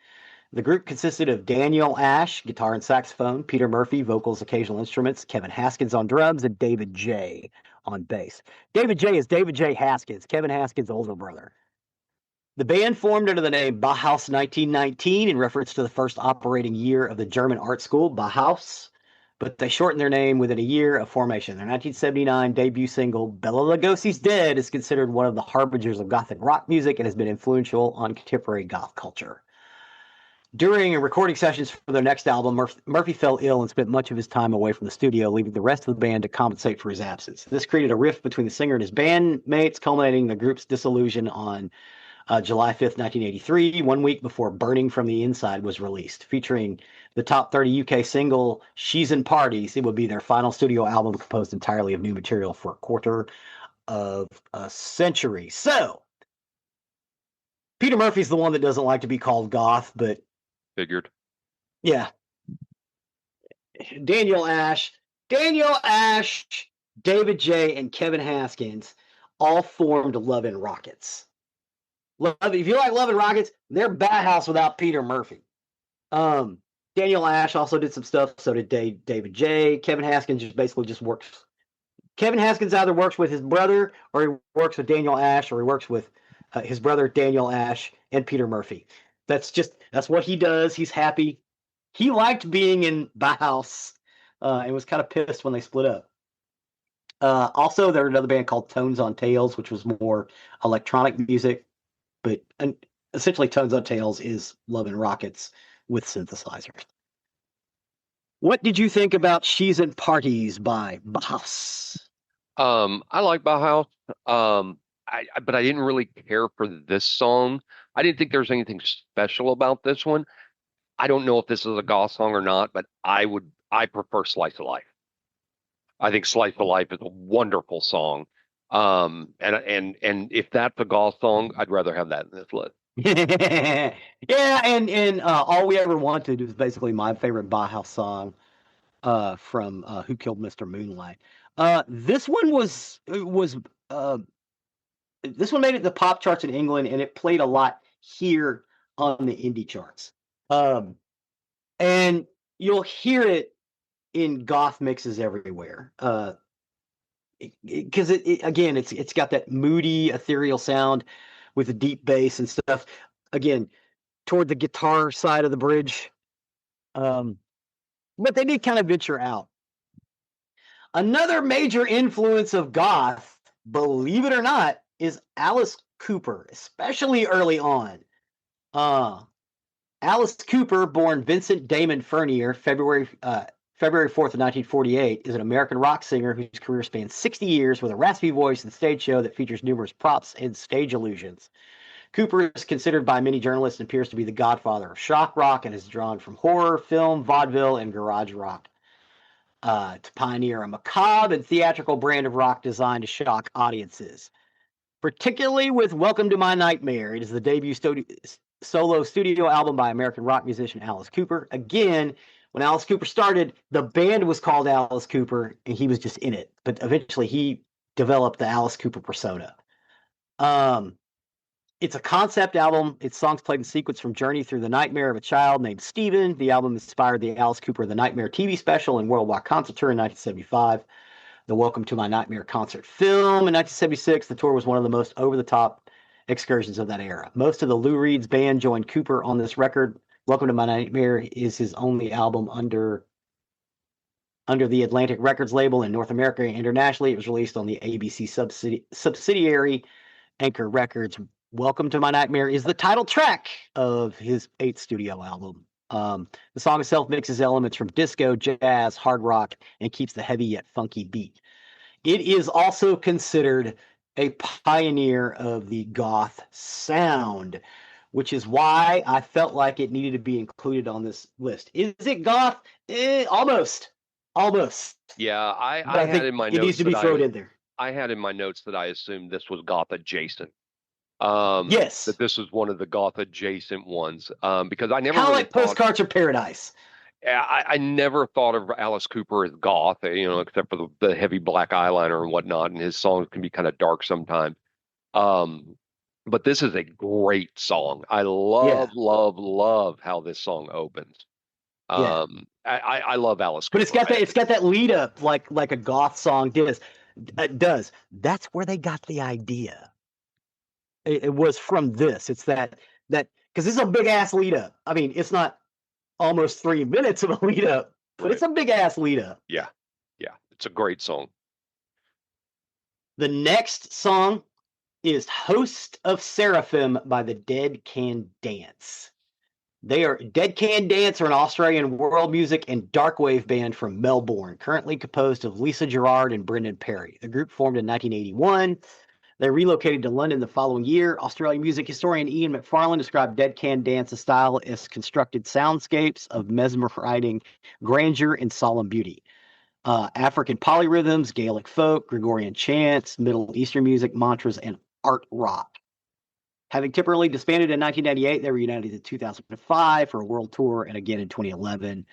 The group consisted of Daniel Ash, guitar and saxophone, Peter Murphy, vocals, occasional instruments, Kevin Haskins on drums, and David J on bass. David J is David J. Haskins, Kevin Haskins' older brother. The band formed under the name Bauhaus 1919 in reference to the first operating year of the German art school, Bauhaus, but they shortened their name within a year of formation. Their 1979 debut single, Bela Lugosi's Dead, is considered one of the harbingers of Gothic rock music and has been influential on contemporary goth culture. During recording sessions for their next album, Murphy fell ill and spent much of his time away from the studio, leaving the rest of the band to compensate for his absence. This created a rift between the singer and his bandmates, culminating the group's dissolution on July 5th, 1983, 1 week before Burning from the Inside was released. Featuring the top 30 UK single, She's in Parties, it would be their final studio album composed entirely of new material for a quarter of a century. So, Peter Murphy's the one that doesn't like to be called goth, but Figured. yeah, Daniel Ash, Daniel Ash, David J, and Kevin Haskins all formed Love and Rockets. If you like Love and Rockets, they're Bauhaus without Peter Murphy. Um, Daniel Ash also did some stuff. So did David J. Kevin Haskins just works. Kevin Haskins either works with his brother, or he works with Daniel Ash, or he works with his brother Daniel Ash and Peter Murphy. That's what he does. He's happy. He liked being in Bauhaus and was kind of pissed when they split up. Also, there's another band called Tones on Tails, which was more electronic music, but essentially Tones on Tails is Love and Rockets with synthesizers. What did you think about She's in Parties by Bauhaus? I like Bauhaus. But I didn't really care for this song. I didn't think there was anything special about this one. I don't know if this is a goth song or not, but I prefer Slice of Life. I think Slice of Life is a wonderful song. And if that's a goth song, I'd rather have that in this list. Yeah, and All We Ever Wanted is basically my favorite Bauhaus song from Who Killed Mr. Moonlight. This one was this one made it the pop charts in England, and it played a lot here on the indie charts. Um, and you'll hear it in goth mixes everywhere. Because again, it's got that moody, ethereal sound with a deep bass and stuff. Again, toward the guitar side of the bridge. Um, but they did kind of venture out. Another major influence of goth, believe it or not, is Alice Cooper, especially early on. Uh, Alice Cooper, born Vincent Damon Furnier, February 4th of 1948, is an American rock singer whose career spans 60 years with a raspy voice and stage show that features numerous props and stage illusions. Cooper is considered by many journalists and peers to be the godfather of shock rock and is drawn from horror, film, vaudeville, and garage rock to pioneer a macabre and theatrical brand of rock designed to shock audiences. Particularly with Welcome to My Nightmare, it is the debut solo studio album by American rock musician Alice Cooper. Again, when Alice Cooper started, the band was called Alice Cooper, and he was just in it. But eventually, he developed the Alice Cooper persona. It's a concept album. Its songs played in sequence from Journey Through the Nightmare of a Child Named Steven. The album inspired the Alice Cooper The Nightmare TV special and worldwide concert tour in 1975. The Welcome to My Nightmare concert film in 1976. The tour was one of the most over-the-top excursions of that era. Most of the Lou Reed's band joined Cooper on this record. Welcome to My Nightmare is his only album under under the Atlantic Records label in North America and internationally. It was released on the ABC subsidiary Anchor Records. Welcome to My Nightmare is the title track of his 8th studio album. The song itself mixes elements from disco, jazz, hard rock, and keeps the heavy yet funky beat. It is also considered a pioneer of the goth sound, which is why I felt like it needed to be included on this list. Is it goth? Almost. Yeah, But I I had think in my it needs notes to be that thrown in there. I had in my notes that I assumed this was goth adjacent. Yes. That this was one of the goth adjacent ones. Because I never Kind of really like thought. Postcards from Paradise. I never thought of Alice Cooper as goth, except for the heavy black eyeliner and whatnot, and his songs can be kind of dark sometimes. Um, but this is a great song. I Yeah. love how this song opens. Yeah. I love Alice But Cooper. it's got that lead up like a goth song does. It does. That's where they got the idea. It was from this. It's that because this is a big ass lead up. I mean, it's not almost 3 minutes of a lead up, but it's a big ass lead up. Yeah, it's a great song. The next song is Host of Seraphim by the Dead Can Dance. Dead Can Dance are an Australian world music and darkwave band from Melbourne, currently composed of Lisa Gerrard and Brendan Perry. The group formed in 1981. They relocated to London the following year. Australian music historian Ian McFarlane described Dead Can Dance's style as constructed soundscapes of mesmerizing grandeur and solemn beauty. African polyrhythms, Gaelic folk, Gregorian chants, Middle Eastern music, mantras, and art rock. Having temporarily disbanded in 1998, they were united in 2005 for a world tour, and again in 2011.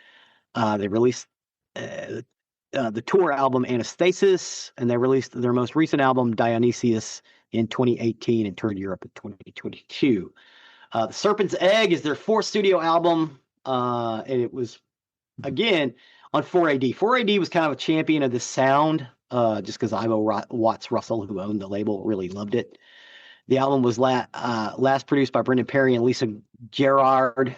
They released the tour album Anastasis, and they released their most recent album Dionysius in 2018 and toured Europe in 2022. The Serpent's Egg is their 4th studio album, and it was, again, on 4AD. 4AD was kind of a champion of this sound, just because Ivo Watts Russell, who owned the label, really loved it. The album was last produced by Brendan Perry and Lisa Gerrard,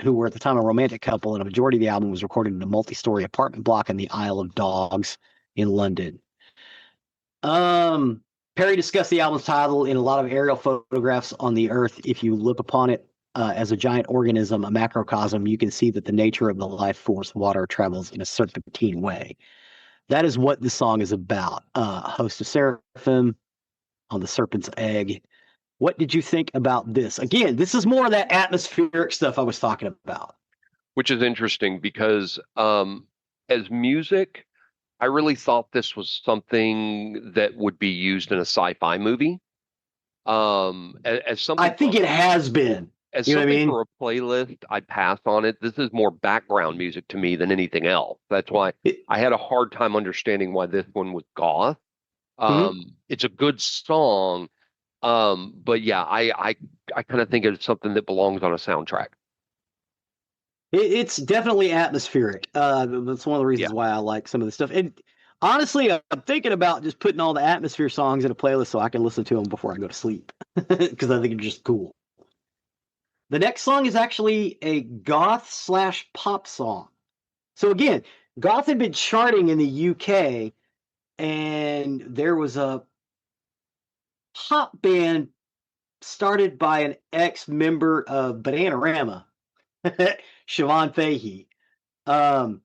who were at the time a romantic couple, and a majority of the album was recorded in a multi-story apartment block in the Isle of Dogs in London. Perry discussed the album's title in a lot of aerial photographs on the Earth. If you look upon it as a giant organism, a macrocosm, you can see that the nature of the life force water travels in a serpentine way. That is what the song is about. Host of Seraphim on the Serpent's Egg. What did you think about this? Again, this is more of that atmospheric stuff I was talking about. Which is interesting because as music, I really thought this was something that would be used in a sci-fi movie. As something I think it has been. As you know something what I mean? for a playlist, I'd pass on it. This is more background music to me than anything else. That's why I had a hard time understanding why this one was goth. It's a good song, but yeah, I kind of think it's something that belongs on a soundtrack. It's definitely atmospheric. That's one of the reasons why I like some of the stuff. And honestly, I'm thinking about just putting all the atmosphere songs in a playlist so I can listen to them before I go to sleep, because I think it's just cool. The next song is actually a goth/pop song. So again, goth had been charting in the UK, and there was a pop band started by an ex-member of Bananarama, Siobhan Fahey. And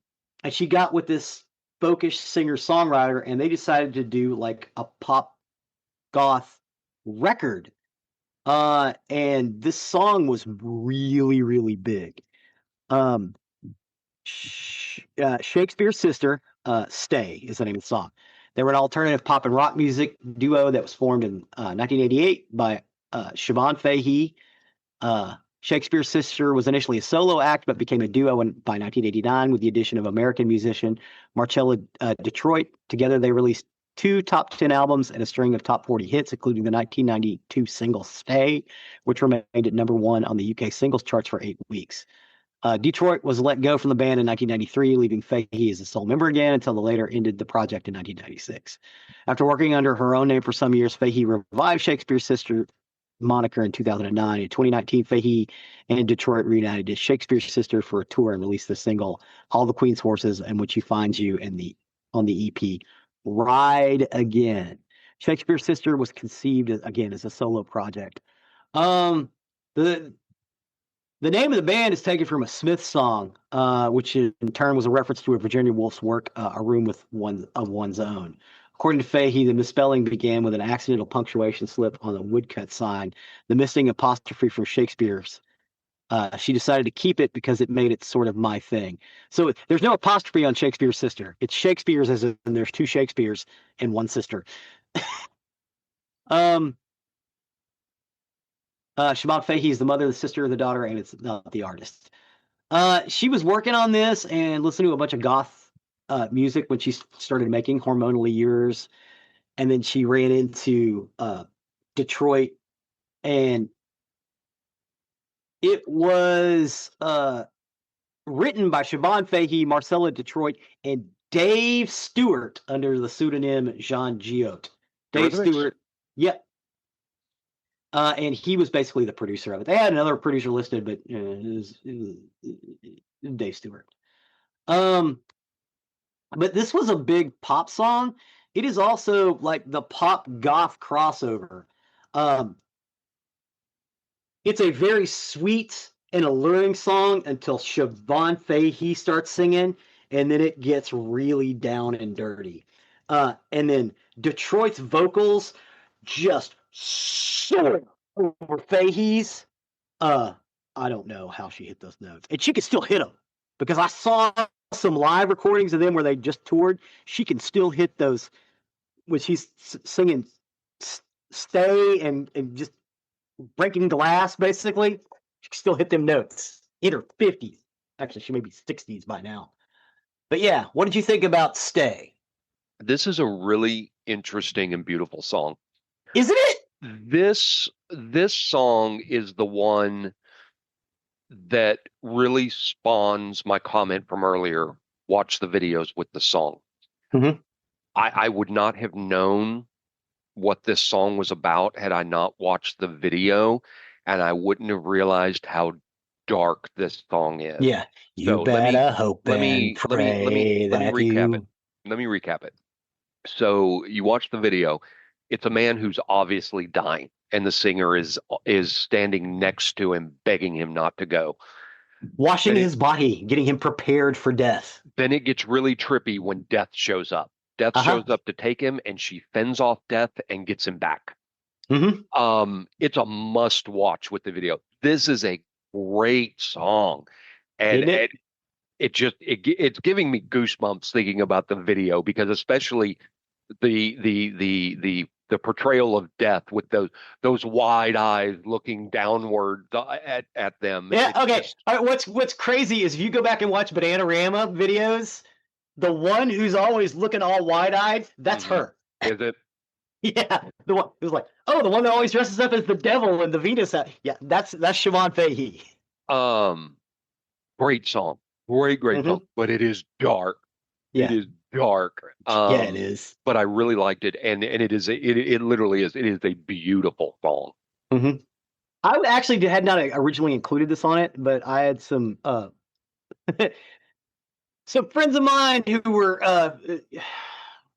she got with this folkish singer-songwriter, and they decided to do like a pop goth record. And this song was really, really big. Shakespeare's Sister, Stay is the name of the song. They were an alternative pop and rock music duo that was formed in 1988 by Siobhan Fahey. Shakespeare's Sister was initially a solo act, but became a duo by 1989 with the addition of American musician Marcella Detroit. Together, they released 2 top 10 albums and a string of top 40 hits, including the 1992 single Stay, which remained at #1 on the UK singles charts for 8 weeks. Detroit was let go from the band in 1993, leaving Fahey as a sole member again until the later ended the project in 1996. After working under her own name for some years, Fahey revived Shakespeare's Sister moniker in 2009. In 2019, Fahey and Detroit reunited as Shakespeare's Sister for a tour and released the single "All the Queen's Horses" and "When She Finds You" on the EP "Ride Again." Shakespeare's Sister was conceived again as a solo project. Um, the the name of the band is taken from a Smith song, which in turn was a reference to a Virginia Woolf's work, "A Room with One's Own." According to Fahey, the misspelling began with an accidental punctuation slip on the woodcut sign, the missing apostrophe from Shakespeare's. She decided to keep it because it made it sort of my thing. So there's no apostrophe on Shakespeare's Sister. It's Shakespeare's, as in there's two Shakespeares and one sister. um, Siobhan Fahey is the mother, the sister, the daughter, and it's not the artist. She was working on this and listening to a bunch of goth music when she started making Hormonally Yours, and then she ran into Detroit, and it was written by Siobhan Fahey, Marcella Detroit, and Dave Stewart under the pseudonym Jean Giotte. Dave Stewart, yep. And he was basically the producer of it. They had another producer listed, but it was Dave Stewart. But this was a big pop song. It is also like the pop goth crossover. It's a very sweet and alluring song until Siobhan Fahey starts singing, and then it gets really down and dirty. And then Detroit's vocals just soar over Fahey's. I don't know how she hit those notes, and she can still hit them because I saw some live recordings of them where they just toured. She can still hit those when she's singing "Stay" and just breaking glass. Basically, she can still hit them notes in her 50s. Actually, she may be 60s by now. But yeah, what did you think about "Stay"? This is a really interesting and beautiful song. Isn't it? This song is the one that really spawns my comment from earlier. Watch the videos with the song. Mm-hmm. I would not have known what this song was about had I not watched the video, and I wouldn't have realized how dark this song is. Yeah, you So better hope and pray let me that recap you. it. Let me recap it. So you watch the video. It's a man who's obviously dying, and the singer is standing next to him, begging him not to go. Washing Then his body, getting him prepared for death. then it gets really trippy when Death shows up. Death Uh-huh. shows up to take him, and she fends off Death and gets him back. Mm-hmm. It's a must watch with the video. This is a great song, and Isn't it? it's giving me goosebumps thinking about the video because especially the portrayal of Death with those wide eyes looking downward at them. Yeah. It's Okay. just, All right, what's crazy is if you go back and watch Bananarama videos, the one who's always looking all wide-eyed, that's her. is it? Yeah, the one who's like, oh, the one that always dresses up as the devil in the Venus. Yeah, that's Siobhan Fahey. Great song, great song, but it is dark. Yeah. It is dark. Yeah, it is. But I really liked it, and it literally is. It is a beautiful song. Mm-hmm. I actually had not originally included this on it, but I had some some friends of mine who were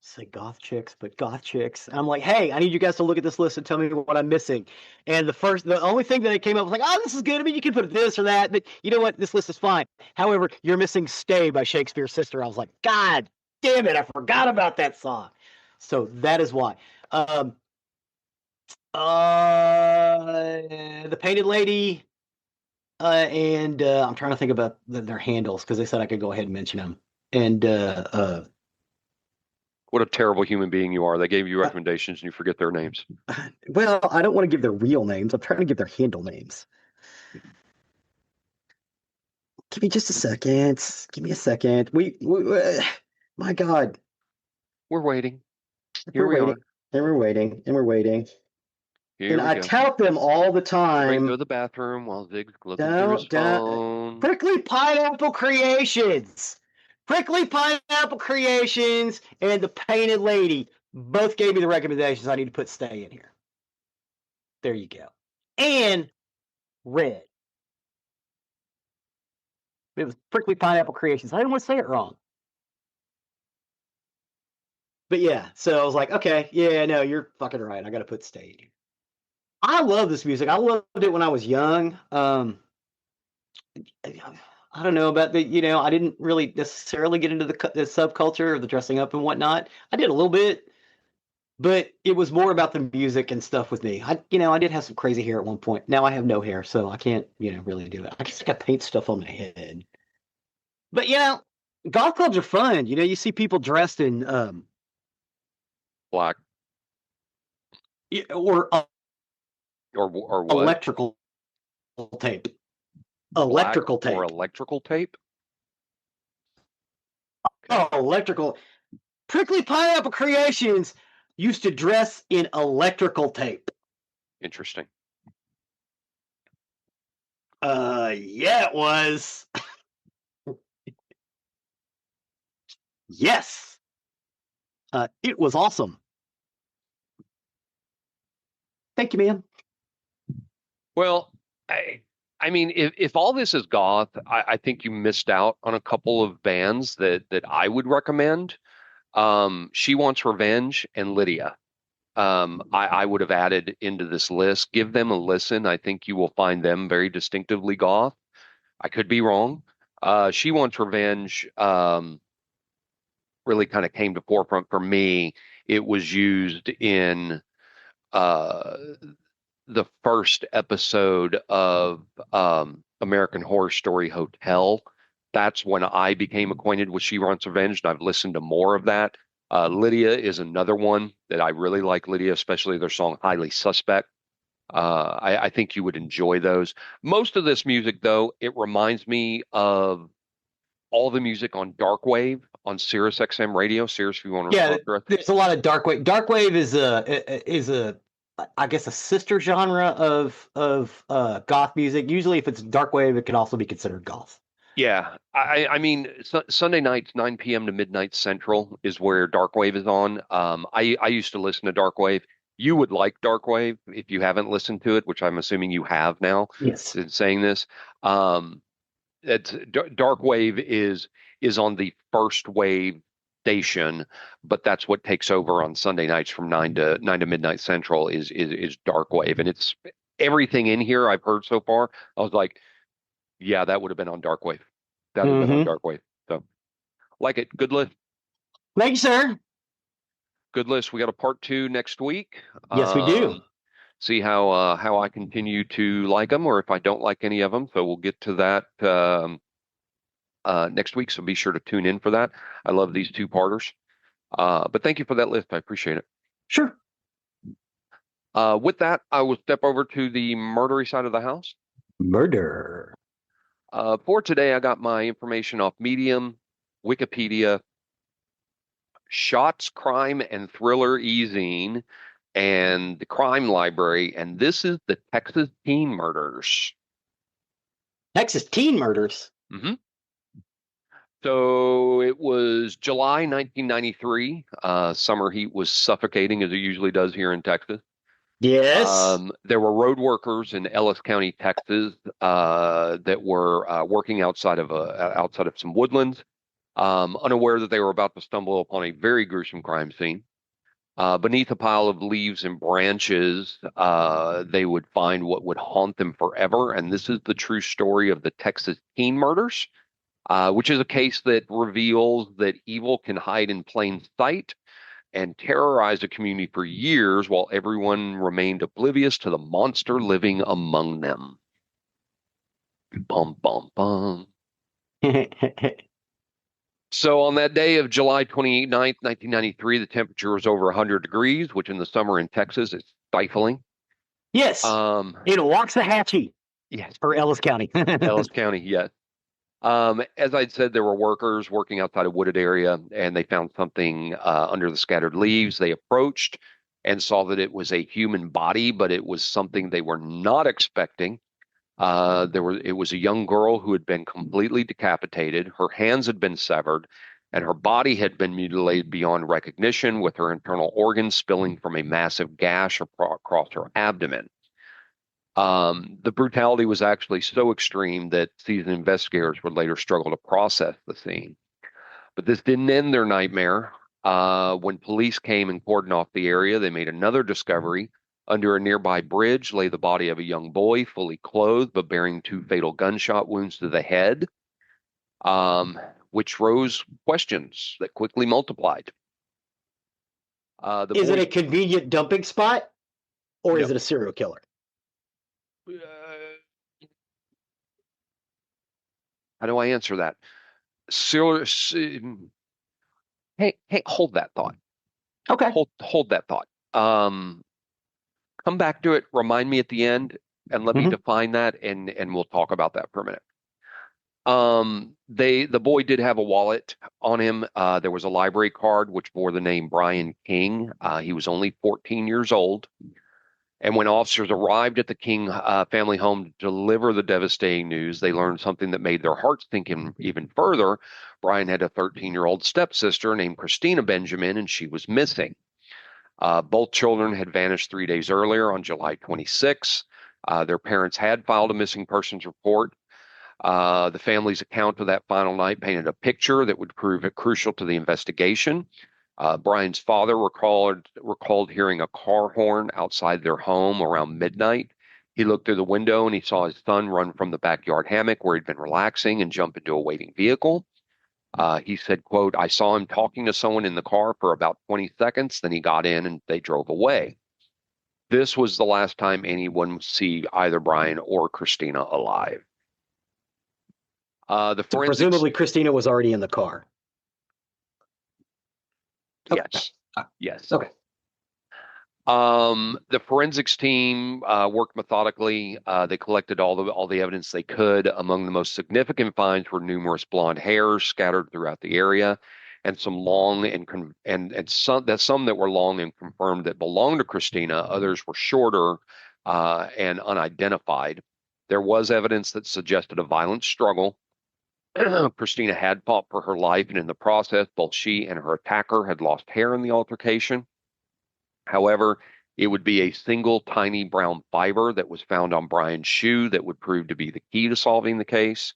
say goth chicks, but goth chicks. And I'm like, hey, I need you guys to look at this list and tell me what I'm missing. And the only thing that they came up was like, oh, this is good. I mean, you can put this or that, but you know what? This list is fine. However, you're missing "Stay" by Shakespeare's Sister. I was like, God damn it, I forgot about that song. So that is why. The Painted Lady, and I'm trying to think about their handles because they said I could go ahead and mention them. And what a terrible human being you are. They gave you recommendations and you forget their names. Well, I don't want to give their real names. I'm trying to give their handle names. Give me just a second. Give me a second. My God. We're waiting. Here we are. And we're waiting. And we're waiting. And I tout them all the time. Go to the bathroom while Zig's looking through his phone. Prickly Pineapple Creations. Prickly Pineapple Creations and the Painted Lady both gave me the recommendations I need to put "Stay" in here. There you go. and red. It was Prickly Pineapple Creations. I didn't want to say it wrong. But yeah, so I was like, okay, yeah, no, you're fucking right. I got to put Stayed. I love this music. I loved it when I was young. I don't know about I didn't really necessarily get into the subculture or the dressing up and whatnot. I did a little bit, but it was more about the music and stuff with me. I did have some crazy hair at one point. Now I have no hair, so I can't, really do it. I guess I got paint stuff on my head. But golf clubs are fun. You see people dressed in Black or or what? electrical tape. Black Electrical tape. or electrical tape? Okay. Oh, electrical. Prickly Pineapple Creations used to dress in electrical tape. Interesting. Yeah, it was. Yes. It was awesome. Thank you, man. Well, I mean, if all this is goth, I think you missed out on a couple of bands that I would recommend. She Wants Revenge and Lydia. I would have added into this list. Give them a listen. I think you will find them very distinctively goth. I could be wrong. She Wants Revenge really kind of came to forefront for me. It was used in uh, the first episode of American Horror Story Hotel. That's when I became acquainted with She Wants Revenge, and I've listened to more of that. Lydia is another one that I really like. Lydia, especially their song "Highly Suspect." I think you would enjoy those. Most of this music, though, it reminds me of all the music on Darkwave on Sirius XM radio. Sirius, if you want to Yeah, refer to it. there's a lot of darkwave. Darkwave is a I guess a sister genre of goth music. Usually, if it's darkwave, it can also be considered goth. Yeah, I mean, Sunday nights, 9 p.m. to midnight Central is where Darkwave is on. I used to listen to Darkwave. You would like Darkwave if you haven't listened to it, which I'm assuming you have now Yes. in saying this. Um, Darkwave is on the first wave station, but that's what takes over on Sunday nights from nine to midnight Central is Darkwave, and it's everything in here I've heard so far. I was like, yeah, that would have been on Darkwave. That would have been on Darkwave. So, like it. Good list. Thank you, sir. Good list. We got a part two next week. Yes, we do. See how I continue to like them, or if I don't like any of them. So we'll get to that next week. So be sure to tune in for that. I love these two-parters. But thank you for that list. I appreciate it. Sure. With that, I will step over to the murdery side of the house. Murder. For today, I got my information off Medium, Wikipedia, Shots, Crime, and Thriller e-zine, and the Crime Library. And this is the Texas Teen Murders. Texas Teen Murders? Mm-hmm. So it was July 1993. Summer heat was suffocating, as it usually does here in Texas. Yes. There were road workers in Ellis County, Texas, that were working outside of some woodlands, unaware that they were about to stumble upon a very gruesome crime scene. Beneath a pile of leaves and branches, they would find what would haunt them forever. And this is the true story of the Texas Teen Murders, which is a case that reveals that evil can hide in plain sight and terrorized a community for years while everyone remained oblivious to the monster living among them. Bum, bum, bum. So on that day of July 29th, 1993, the temperature was over 100 degrees, which in the summer in Texas is stifling. Yes. In Waxahachie. Yes. Or Ellis County. Ellis County, yes. As I'd said, there were workers working outside a wooded area, and they found something under the scattered leaves. They approached and saw that it was a human body, but it was something they were not expecting. It was a young girl who had been completely decapitated. Her hands had been severed, and her body had been mutilated beyond recognition, with her internal organs spilling from a massive gash across her abdomen. The brutality was actually so extreme that seasoned investigators would later struggle to process the scene. But this didn't end their nightmare. When police came and cordoned off the area, they made another discovery. Under a nearby bridge lay the body of a young boy, fully clothed, but bearing two fatal gunshot wounds to the head, um, which rose questions that quickly multiplied. The Is it boy, a convenient dumping spot, or is no. it a serial killer? How do I answer that? Serial, hey, hold that thought. Okay. Hold that thought. Um, Come back to it. Remind me at the end, and let me Mhm. define that, and we'll talk about that for a minute. The boy did have a wallet on him. There was a library card which bore the name Brian King. He was only 14 years old. And when officers arrived at the King family home to deliver the devastating news, they learned something that made their hearts sink in even further. Brian had a 13-year-old stepsister named Christina Benjamin, and she was missing. Both children had vanished 3 days earlier on July 26. Their parents had filed a missing persons report. The family's account of that final night painted a picture that would prove it crucial to the investigation. Brian's father recalled hearing a car horn outside their home around midnight. He looked through the window and he saw his son run from the backyard hammock where he'd been relaxing and jump into a waiting vehicle. He said, quote, I saw him talking to someone in the car for about 20 seconds. Then he got in and they drove away. This was the last time anyone would see either Brian or Christina alive. The So forensics, presumably Christina was already in the car. Okay. yes, yes. Okay. The forensics team worked methodically. They collected all the evidence they could. Among the most significant finds were numerous blonde hairs scattered throughout the area, and some long and some that were long and confirmed that belonged to Christina. Others were shorter and unidentified. There was evidence that suggested a violent struggle. Christina had fought for her life, and in the process, both she and her attacker had lost hair in the altercation. However, it would be a single tiny brown fiber that was found on Brian's shoe that would prove to be the key to solving the case.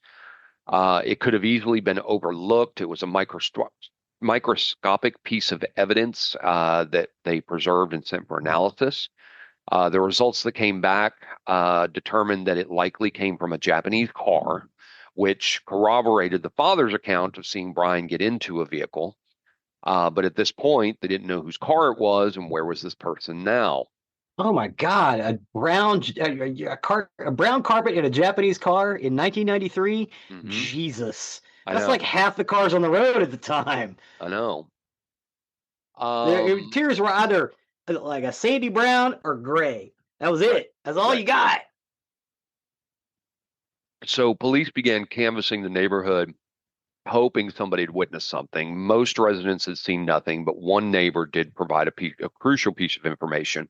It could have easily been overlooked. It was a microscopic piece of evidence that they preserved and sent for analysis. The results that came back determined that it likely came from a Japanese car, which corroborated the father's account of seeing Brian get into a vehicle. But at this point, they didn't know whose car it was and where was this person now. Oh my God! A brown carpet in a Japanese car in 1993. Hmm. Jesus, I that's like know, half the cars on the road at the time. I know. The Um, interiors were either like a sandy brown or gray. That was right, it. That's all you right. got. So police began canvassing the neighborhood, hoping somebody had witnessed something. Most residents had seen nothing, but one neighbor did provide a crucial piece of information.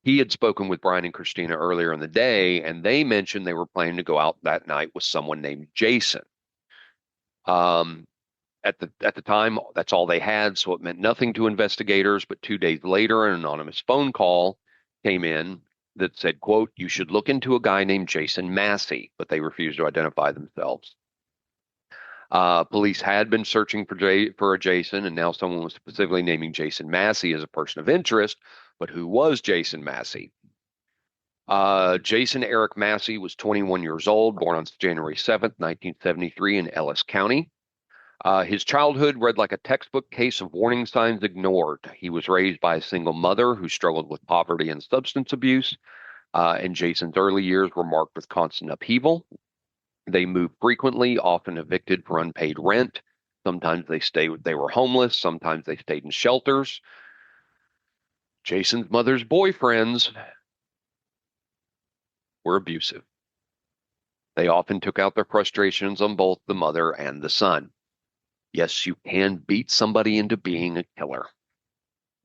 He had spoken with Brian and Christina earlier in the day, and they mentioned they were planning to go out that night with someone named Jason. Um, at the time, that's all they had, so it meant nothing to investigators. But 2 days later, an anonymous phone call came in that said, "quote You should look into a guy named Jason Massey," but they refused to identify themselves. Police had been searching for a Jason, and now someone was specifically naming Jason Massey as a person of interest. But who was Jason Massey? Jason Eric Massey was 21 years old, born on January 7th, 1973, in Ellis County. His childhood read like a textbook case of warning signs ignored. He was raised by a single mother who struggled with poverty and substance abuse, and Jason's early years were marked with constant upheaval. They moved frequently, often evicted for unpaid rent. Sometimes they were homeless, sometimes they stayed in shelters. Jason's mother's boyfriends were abusive. They often took out their frustrations on both the mother and the son. Yes, you can beat somebody into being a killer.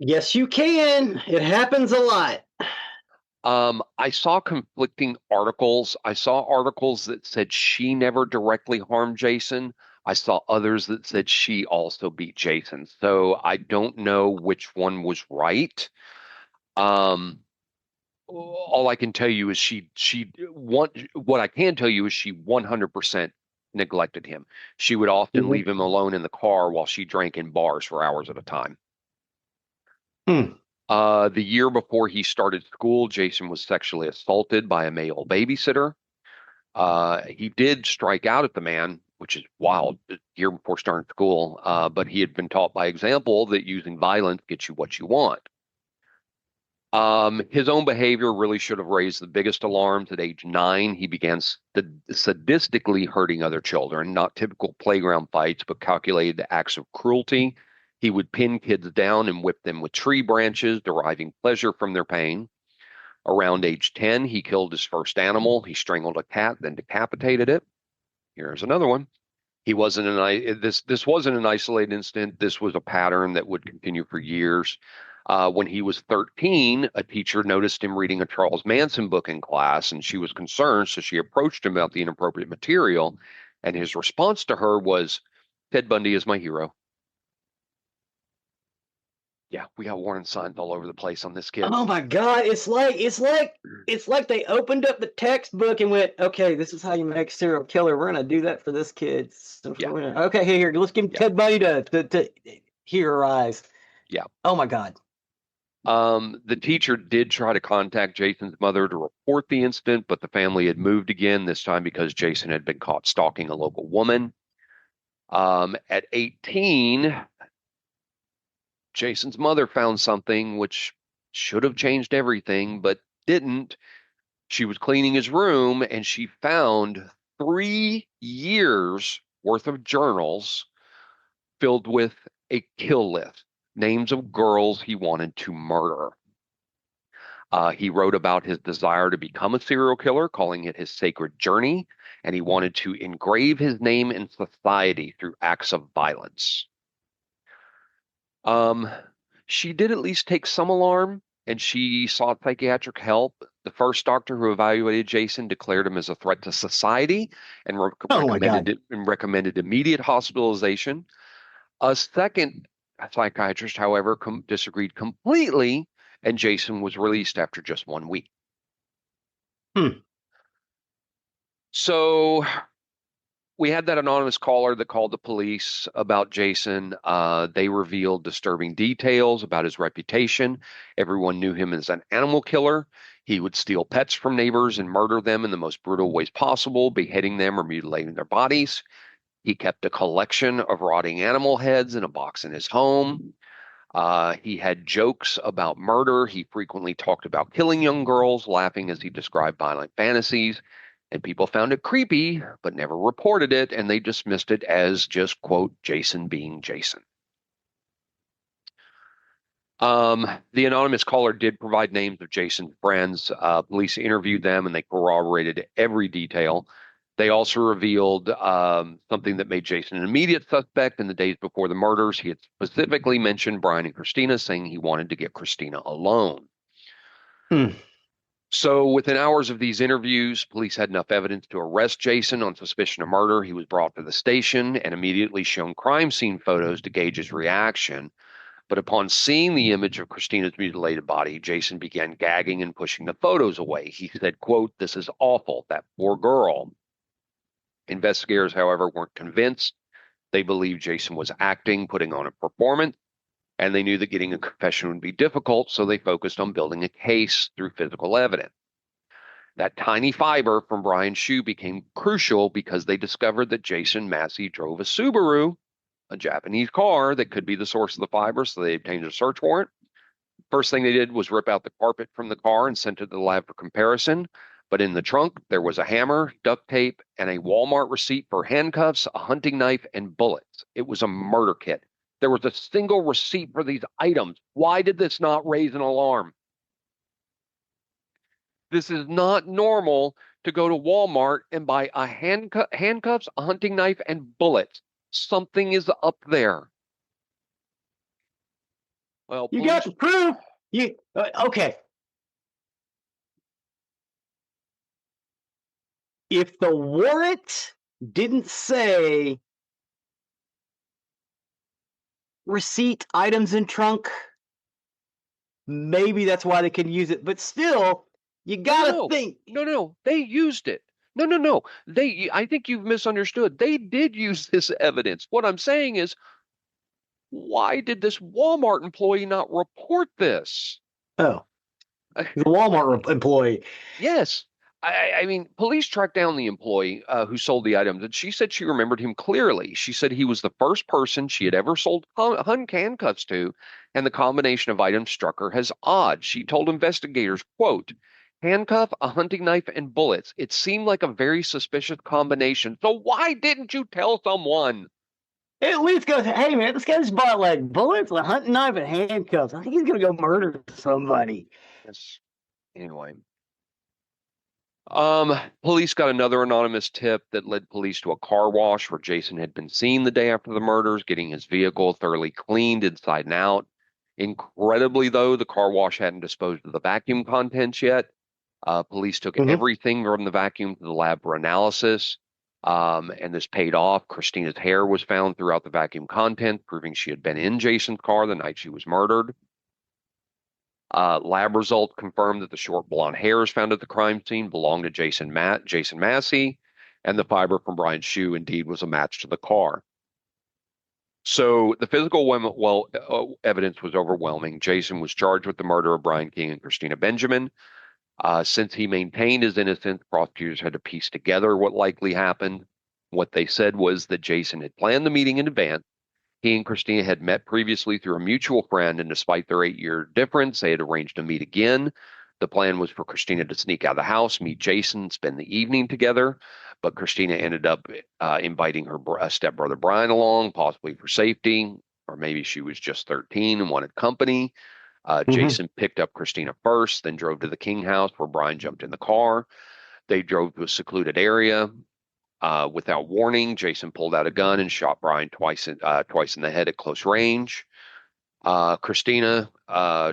Yes, you can. It happens a lot. I saw conflicting articles. I saw articles that said she never directly harmed Jason. I saw others that said she also beat Jason. So I don't know which one was right. Um, all I can tell you is what I can tell you is she 100% neglected him. She would often Mhm. leave him alone in the car while she drank in bars for hours at a time. Hmm. The year before he started school, Jason was sexually assaulted by a male babysitter. He did strike out at the man, which is wild, the year before starting school, but he had been taught by example that using violence gets you what you want. His own behavior really should have raised the biggest alarms. At age 9, he began sadistically hurting other children, not typical playground fights, but calculated acts of cruelty. He would pin kids down and whip them with tree branches, deriving pleasure from their pain. Around age 10, he killed his first animal. He strangled a cat, then decapitated it. Here's another one. He wasn't this wasn't an isolated incident. This was a pattern that would continue for years. When he was 13, a teacher noticed him reading a Charles Manson book in class, and she was concerned, so she approached him about the inappropriate material. And his response to her was, "Ted Bundy is my hero." Yeah, we got warning signs all over the place on this kid. Oh my God! It's like they opened up the textbook and went, "Okay, this is how you make serial killer. We're gonna do that for this kid. So Yeah, okay, here, let's give him yeah, Ted Bundy to hear her eyes." yeah. Oh my God! The teacher did try to contact Jason's mother to report the incident, but the family had moved again, this time because Jason had been caught stalking a local woman. At 18, Jason's mother found something which should have changed everything, but didn't. She was cleaning his room and she found 3 years worth of journals filled with a kill list, names of girls he wanted to murder. He wrote about his desire to become a serial killer, calling it his sacred journey, and he wanted to engrave his name in society through acts of violence. Um, she did at least take some alarm, and she sought psychiatric help. The first doctor who evaluated Jason declared him as a threat to society and Oh my God! recommended immediate hospitalization. A second psychiatrist, however, disagreed completely, and Jason was released after just 1 week. Hmm. So we had that anonymous caller that called the police about Jason. They revealed disturbing details about his reputation. Everyone knew him as an animal killer. He would steal pets from neighbors and murder them in the most brutal ways possible, beheading them or mutilating their bodies. He kept a collection of rotting animal heads in a box in his home. He had jokes about murder. He frequently talked about killing young girls, laughing as he described violent fantasies. And people found it creepy, but never reported it, and they dismissed it as just, quote, Jason being Jason. The anonymous caller did provide names of Jason's friends. Police interviewed them, and they corroborated every detail. They also revealed something that made Jason an immediate suspect. In the days before the murders, he had specifically mentioned Brian and Christina, saying he wanted to get Christina alone. Hmm. So, within hours of these interviews, police had enough evidence to arrest Jason on suspicion of murder. He was brought to the station and immediately shown crime scene photos to gauge his reaction. But upon seeing the image of Christina's mutilated body, Jason began gagging and pushing the photos away. He said, quote, "This is awful, that poor girl." Investigators, however, weren't convinced. They believed Jason was acting, putting on a performance, and they knew that getting a confession would be difficult, so they focused on building a case through physical evidence. That tiny fiber from Brian's shoe became crucial because they discovered that Jason Massey drove a Subaru, a Japanese car that could be the source of the fiber, so they obtained a search warrant. First thing they did was rip out the carpet from the car and sent it to the lab for comparison. But in the trunk, there was a hammer, duct tape, and a Walmart receipt for handcuffs, a hunting knife, and bullets. It was a murder kit. There was a single receipt for these items. Why did this not raise an alarm? This is not normal to go to Walmart and buy a handcuffs, a hunting knife, and bullets. Something is up there. Well, You got police. the proof. You okay? If the warrant didn't say receipt, items in trunk, maybe that's why they could use it. But still, You No, no, gotta no. think. No, no, no. They used it. No, no, no. I think you've misunderstood. They did use this evidence. What I'm saying is, why did this Walmart employee not report this? Oh, the Walmart employee. Yes. I mean, police tracked down the employee who sold the items, and she said she remembered him clearly. She said he was the first person she had ever sold handcuffs to, and the combination of items struck her as odd. She told investigators, quote, handcuff, a hunting knife, and bullets. It seemed like a very suspicious combination. So why didn't you tell someone? It at least goes, hey man, this guy just bought like bullets, a hunting knife, and handcuffs. I think he's gonna go murder somebody. Yes. Anyway. Police got another anonymous tip that led police to a car wash where Jason had been seen the day after the murders, getting his vehicle thoroughly cleaned inside and out. Incredibly, though, the car wash hadn't disposed of the vacuum contents yet. Police took Mm-hmm. everything from the vacuum to the lab for analysis, and this paid off. Christina's hair was found throughout the vacuum content, proving she had been in Jason's car the night she was murdered. Lab results confirmed that the short blonde hairs found at the crime scene belonged to Jason Massey, and the fiber from Brian's shoe indeed was a match to the car. So the physical evidence was overwhelming. Jason was charged with the murder of Brian King and Christina Benjamin. Since he maintained his innocence, prosecutors had to piece together what likely happened. What they said was that Jason had planned the meeting in advance. He and Christina had met previously through a mutual friend, and despite their 8-year difference, they had arranged to meet again. The plan was for Christina to sneak out of the house, meet Jason, spend the evening together. But Christina ended up inviting her stepbrother Brian along, possibly for safety, or maybe she was just 13 and wanted company. Mm-hmm. Jason picked up Christina first, then drove to the King house where Brian jumped in the car. They drove to a secluded area. Without warning, Jason pulled out a gun and shot Brian twice in the head at close range. Christina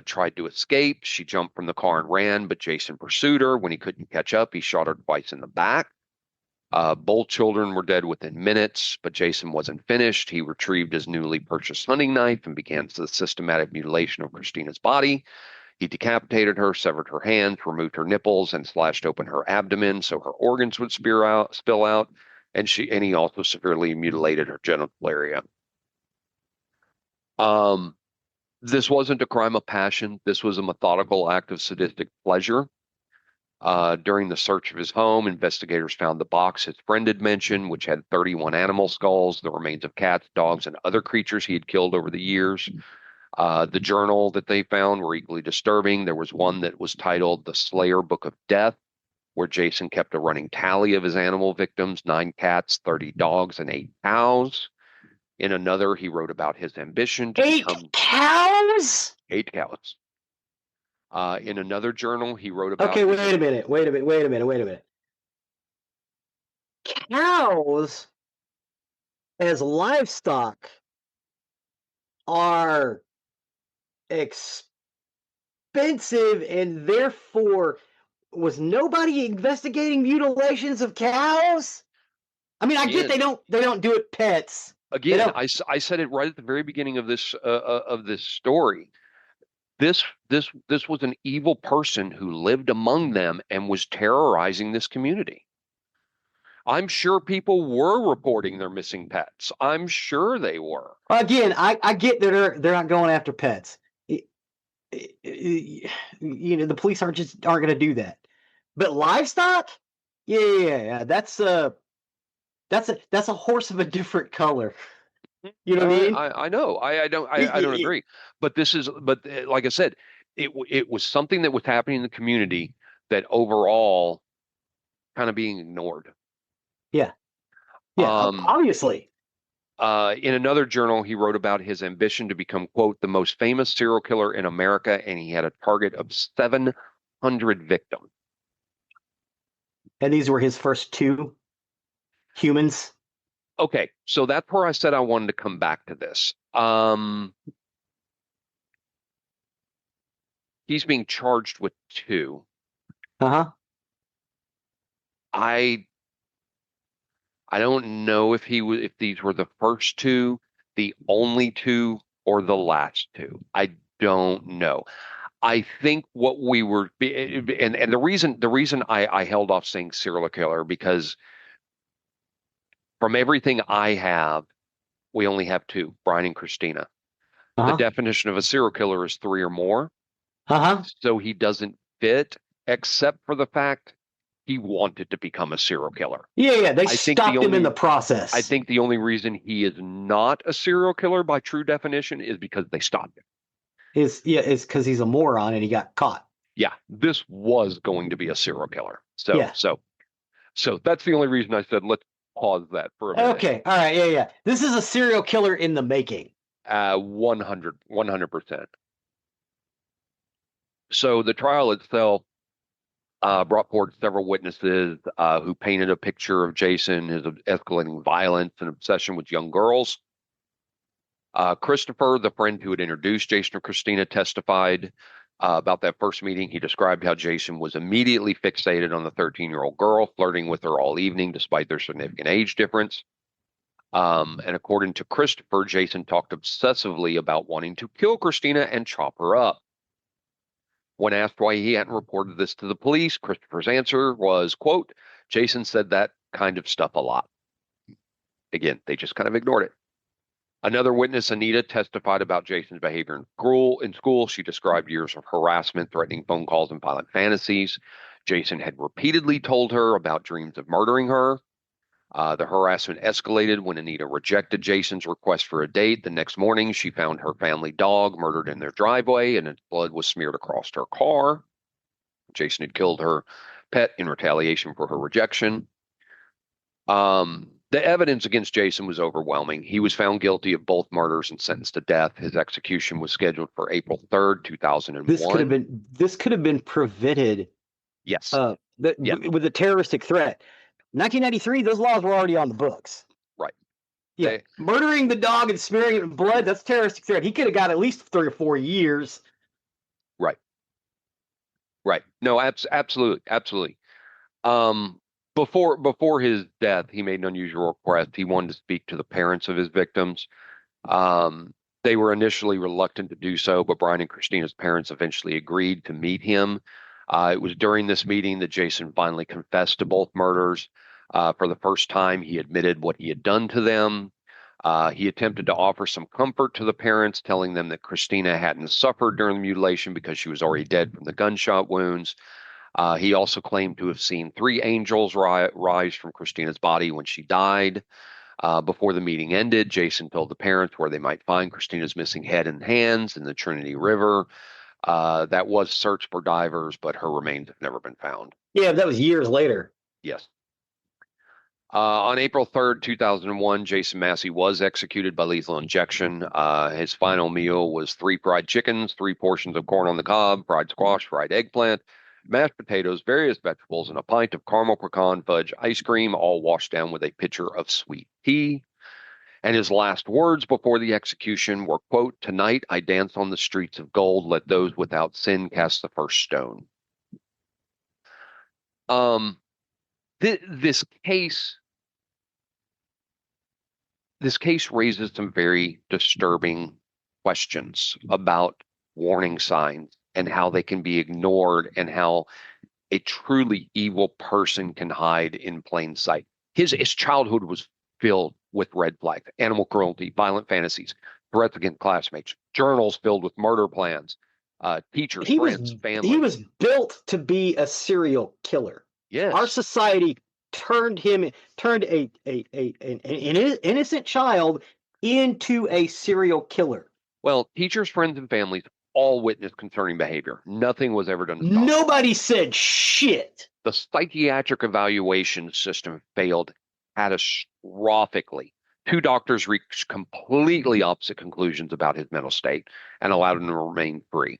tried to escape. She jumped from the car and ran, but Jason pursued her. When he couldn't catch up, he shot her twice in the back. Both children were dead within minutes, but Jason wasn't finished. He retrieved his newly purchased hunting knife and began the systematic mutilation of Christina's body. He decapitated her, severed her hands, removed her nipples, and slashed open her abdomen so her organs would spill out. And he also severely mutilated her genital area. This wasn't a crime of passion. This was a methodical act of sadistic pleasure. During the search of his home, investigators found the box his friend had mentioned, which had 31 animal skulls, the remains of cats, dogs, and other creatures he had killed over the years. The journal that they found were equally disturbing. There was one that was titled The Slayer Book of Death, where Jason kept a running tally of his animal victims, 9 cats, 30 dogs, and 8 cows. In another, he wrote about his ambition to become 8 cows. 8 cows. In another journal, he wrote about Okay, wait a minute. Wait a minute. Cows as livestock are expensive, and therefore was nobody investigating mutilations of cows? I mean, I get again, they don't do it pets. again, I said it right at the very beginning of this story. This was an evil person who lived among them and was terrorizing this community. I'm sure people were reporting their missing pets. I'm sure they were. Again, I get that they're not going after pets. You know, the police aren't going to do that. But livestock, yeah, that's a horse of a different color. You know what I mean? I know. I don't agree. But like I said, it was something that was happening in the community that overall kind of being ignored. Yeah, Um, obviously. in another journal, he wrote about his ambition to become, quote, the most famous serial killer in America, and he had a target of 700 victims. And these were his first 2 humans. Okay, so that's where I said I wanted to come back to this. He's being charged with 2. Uh-huh. I don't know if these were the first 2, the only 2, or the last 2. I don't know. I think what we were, and the reason I held off saying serial killer because from everything I have, we only have two, Brian and Christina. The Uh-huh. definition of a serial killer is three or more, Uh-huh. so he doesn't fit, except for the fact he wanted to become a serial killer. Yeah, they I think the stopped him in only the I process. think the only reason he is not a serial killer by true definition is because they stopped him. Is because he's a moron and he got caught. Yeah, this was going to be a serial killer. So Yeah. so so that's the only reason I said let's pause that for a minute. Okay. All right. Yeah, yeah. This is a serial killer in the making. 100%. So the trial itself brought forward several witnesses who painted a picture of Jason, his escalating violence and obsession with young girls. Christopher, the friend who had introduced Jason and Christina, testified about that first meeting. He described how Jason was immediately fixated on the 13-year-old girl, flirting with her all evening despite their significant age difference. And according to Christopher, Jason talked obsessively about wanting to kill Christina and chop her up. When asked why he hadn't reported this to the police, Christopher's answer was, quote, Jason said that kind of stuff a lot. Again, they just kind of ignored it. Another witness, Anita, testified about Jason's behavior in school. She described years of harassment, threatening phone calls, and violent fantasies. Jason had repeatedly told her about dreams of murdering her. The harassment escalated when Anita rejected Jason's request for a date. The next morning, she found her family dog murdered in their driveway, and its blood was smeared across her car. Jason had killed her pet in retaliation for her rejection. The evidence against Jason was overwhelming. He was found guilty of both murders and sentenced to death. His execution was scheduled for April 3rd, This could have 2001. been prevented Yes. Yeah. with a terroristic threat. 1993, those laws were already on the books. Right. Yeah, They, murdering the dog and smearing it in blood, that's terroristic threat. He could have got at least 3 or 4 years. right. Right. No, absolutely. Absolutely. Um, before his death, he made an unusual request. He wanted to speak to the parents of his victims. They were initially reluctant to do so, but Brian and Christina's parents eventually agreed to meet him. It was during this meeting that Jason finally confessed to both murders. For the first time, he admitted what he had done to them. He attempted to offer some comfort to the parents, telling them that Christina hadn't suffered during the mutilation because she was already dead from the gunshot wounds. He also claimed to have seen three angels rise from Christina's body when she died. Before the meeting ended, Jason told the parents where they might find Christina's missing head and hands in the Trinity River. That was searched for divers, but her remains have never been found. Yeah, that was years later. Yes. On April 3rd, 2001, Jason Massey was executed by lethal injection. His final meal was 3 fried chickens, 3 portions of corn on the cob, fried squash, fried eggplant, mashed potatoes, various vegetables, and a pint of caramel pecan fudge ice cream, all washed down with a pitcher of sweet tea. And his last words before the execution were, quote, tonight I dance on the streets of gold. Let those without sin cast the first stone. Um, this case raises some very disturbing questions about warning signs and how they can be ignored and how a truly evil person can hide in plain sight. His childhood was filled with red flags, animal cruelty, violent fantasies, threats against classmates, journals filled with murder plans, teachers, He was friends, he family. was built to be a serial killer. Our Yes. society turned an innocent child into a serial killer. Well, teachers, friends, and families all witnessed concerning behavior. Nothing was ever done to stop it. Nobody said shit. The psychiatric evaluation system failed catastrophically. 2 doctors reached completely opposite conclusions about his mental state and allowed him to remain free.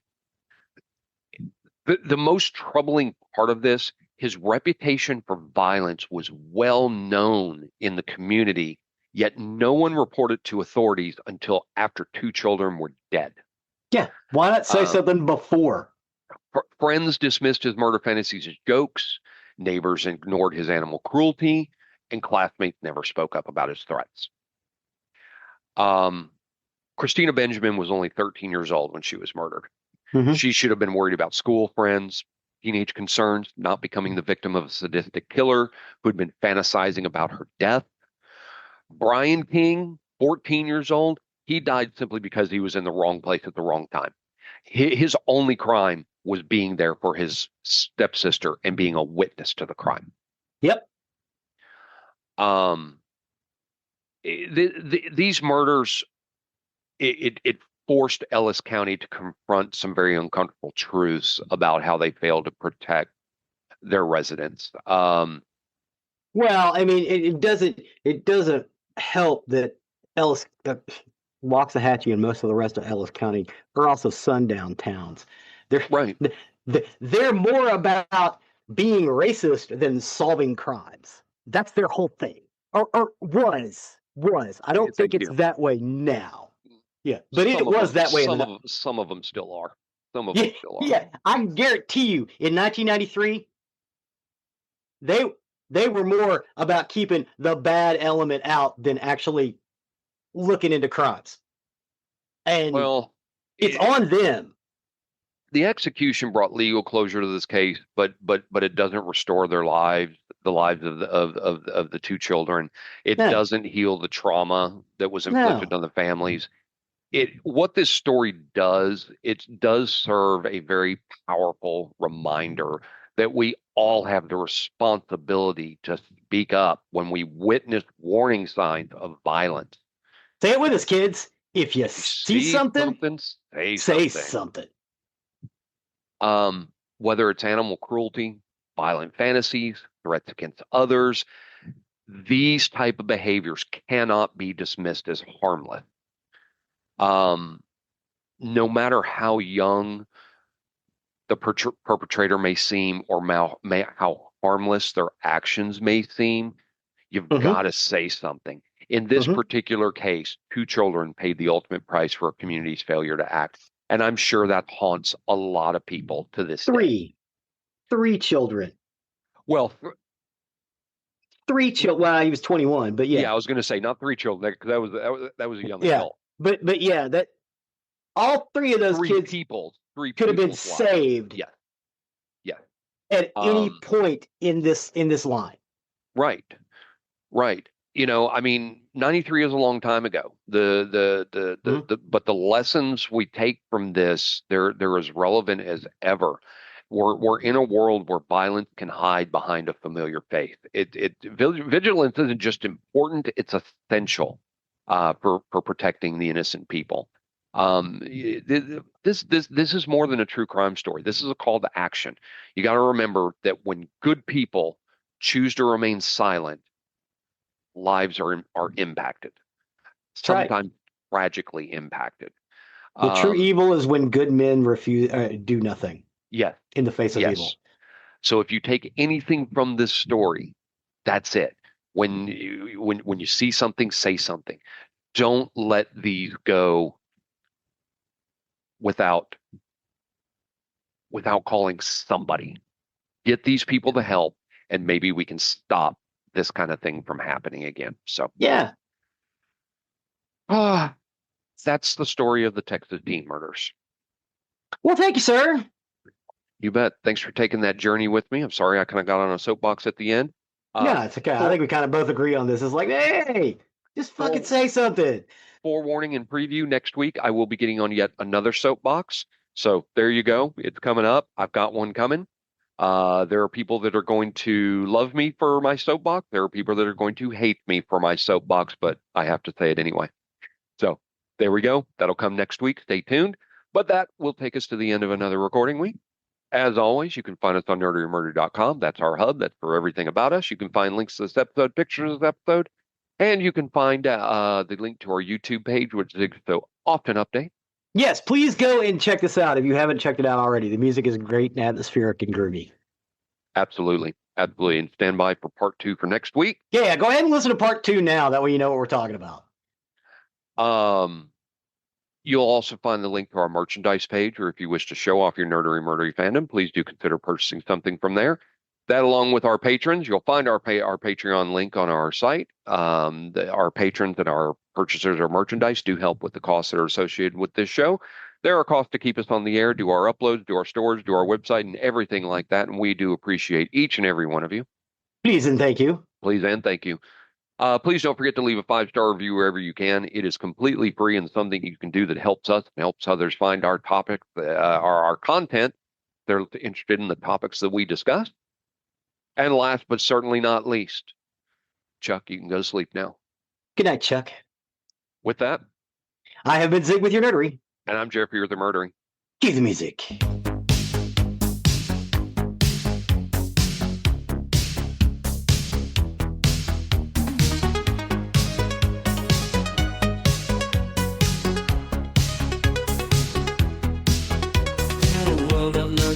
The most troubling part of this, his reputation for violence was well known in the community, yet no one reported to authorities until after 2 children were dead. Yeah, why not say something before? Friends dismissed his murder fantasies as jokes, neighbors ignored his animal cruelty, and classmates never spoke up about his threats. Christina Benjamin was only 13 years old when she was murdered. Hmm. She should have been worried about school friends, teenage concerns, not becoming the victim of a sadistic killer who'd been fantasizing about her death. Brian King, 14 years old, he died simply because he was in the wrong place at the wrong time. His only crime was being there for his stepsister and being a witness to the crime. Yep. Um, these murders, it forced Ellis County to confront some very uncomfortable truths about how they failed to protect their residents. Well, I mean, it doesn't help that Ellis, Waxahachie, and most of the rest of Ellis County are also sundown towns. They're Right. they're more about being racist than solving crimes. That's their whole thing, or was. I don't think Thank it's you. that way now. Yeah, but it Some of was them, that way in the. some of them still are. Some of them Yeah, still are. yeah. I guarantee you, in 1993, they they were more about keeping the bad element out than actually looking into crimes. And Well, it's on them. the execution brought legal closure to this case, but it doesn't restore their lives, the lives of the two children. It No, doesn't heal the trauma that was inflicted no. on the families. It what this story does, it does serve a very powerful reminder that we all have the responsibility to speak up when we witness warning signs of violence. Say it with us, kids. If you You see see something, something, say say something. something. Whether it's animal cruelty, violent fantasies, threats against others, these type of behaviors cannot be dismissed as harmless. Um, no matter how young the perpetrator may seem or how harmless their actions may seem, you've Hmm. got to say something. In this Hmm. particular case, two children paid the ultimate price for a community's failure to act. And I'm sure that haunts a lot of people to this day. Three children. Well, Three children. Well, he was 21, but yeah, yeah, I was going to say not three children because that was a young yeah. adult. But yeah, that all three of those kids Three could have been people's lives. saved Yeah, yeah. at any Um, point in this line. right, right. I mean, 93 is a long time ago. Mhm. But the lessons we take from this, they're as relevant as ever. We're in a world where violence can hide behind a familiar face. Vigilance isn't just important; it's essential for protecting the innocent people. This is more than a true crime story. This is a call to action. You got to remember that when good people choose to remain silent, lives are impacted, That's right. sometimes tragically impacted. The true Um, evil is when good men refuse do nothing yes, in the face of yes. evil. So if you take anything from this story, that's it. When you see something, say something. Don't let these go without calling somebody. Get these people the help, and maybe we can stop this kind of thing from happening again. So, Yeah. ah, that's the story of the Texas teen murders. Well, thank you, sir. You bet. Thanks for taking that journey with me. I'm sorry I kind of got on a soapbox at the end. Uh, Yeah, it's okay. I for think we kind of both agree on this. It's like, hey, just fucking for say something. forewarning and preview, next week I will be getting on yet another soapbox. So there you go. It's coming up. I've got one coming. There are people that are going to love me for my soapbox. There are people that are going to hate me for my soapbox, but I have to say it anyway. So there we go. That'll come next week. Stay tuned. But that will take us to the end of another recording week. As always, you can find us on nerderyandmurdery.com. That's our hub. That's for everything about us. You can find links to this episode, pictures of this episode, and you can find the link to our YouTube page, which is so often update. Yes, please go and check this out if you haven't checked it out already. The music is great and atmospheric and groovy. Absolutely. Absolutely. And stand by for part 2 for next week. Yeah, go ahead and listen to part 2 now. That way you know what we're talking about. You'll also find the link to our merchandise page, or if you wish to show off your Nerdery Murdery fandom, please do consider purchasing something from there. That, along with our patrons, you'll find our Patreon link on our site. Our patrons and our purchasers of merchandise do help with the costs that are associated with this show. There are costs to keep us on the air, do our uploads, do our stores, do our website, and everything like that. And we do appreciate each and every one of you. Please and thank you. Please and thank you. Please don't forget to leave a 5-star review wherever you can. It is completely free and something you can do that helps us and helps others find our topic, our content. They're interested in the topics that we discuss. And last but certainly not least, Chuck, you can go to sleep now. Good night, Chuck. With that, I have been Zig with your nerdery. and I'm Geoffrey with the Murdery. Cue the music.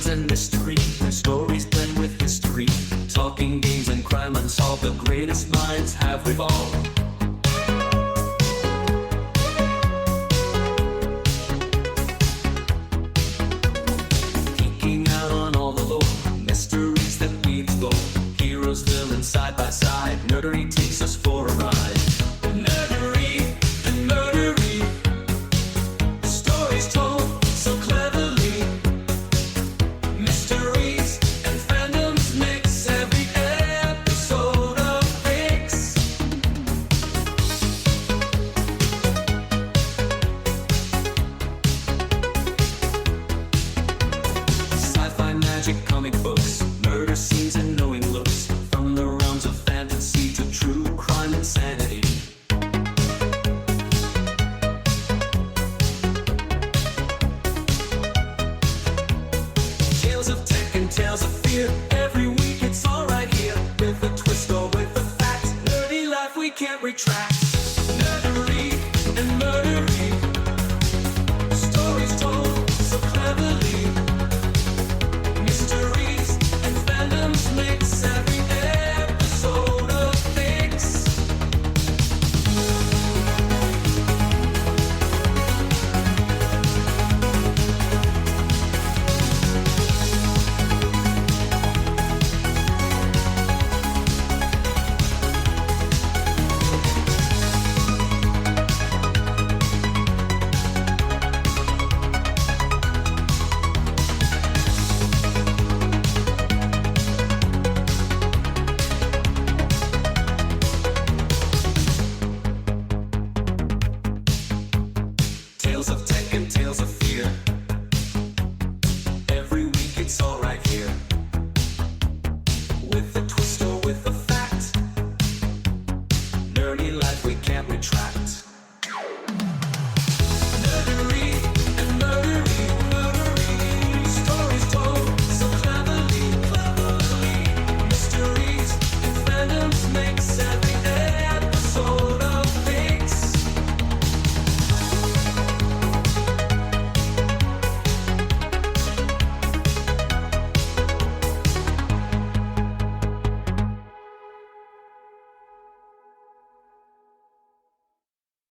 And mystery, stories blend with history, talking games and crime unsolved. The greatest minds have evolved. Geeking out on all the lore, mysteries that we explore. Heroes, villains, side by side. Nerdery takes us for a ride. Nerdery and Murdery, stories told so cleverly. Mysteries and fandoms mix every episode of Fix. Sci-fi, magic, comic books, murder scenes and knowing looks, from the realms of fantasy to true crime insanity. Tales of tech and tales of fear. Every week it's all right here, with a twist or with a fact. Nerdy life we can't retract.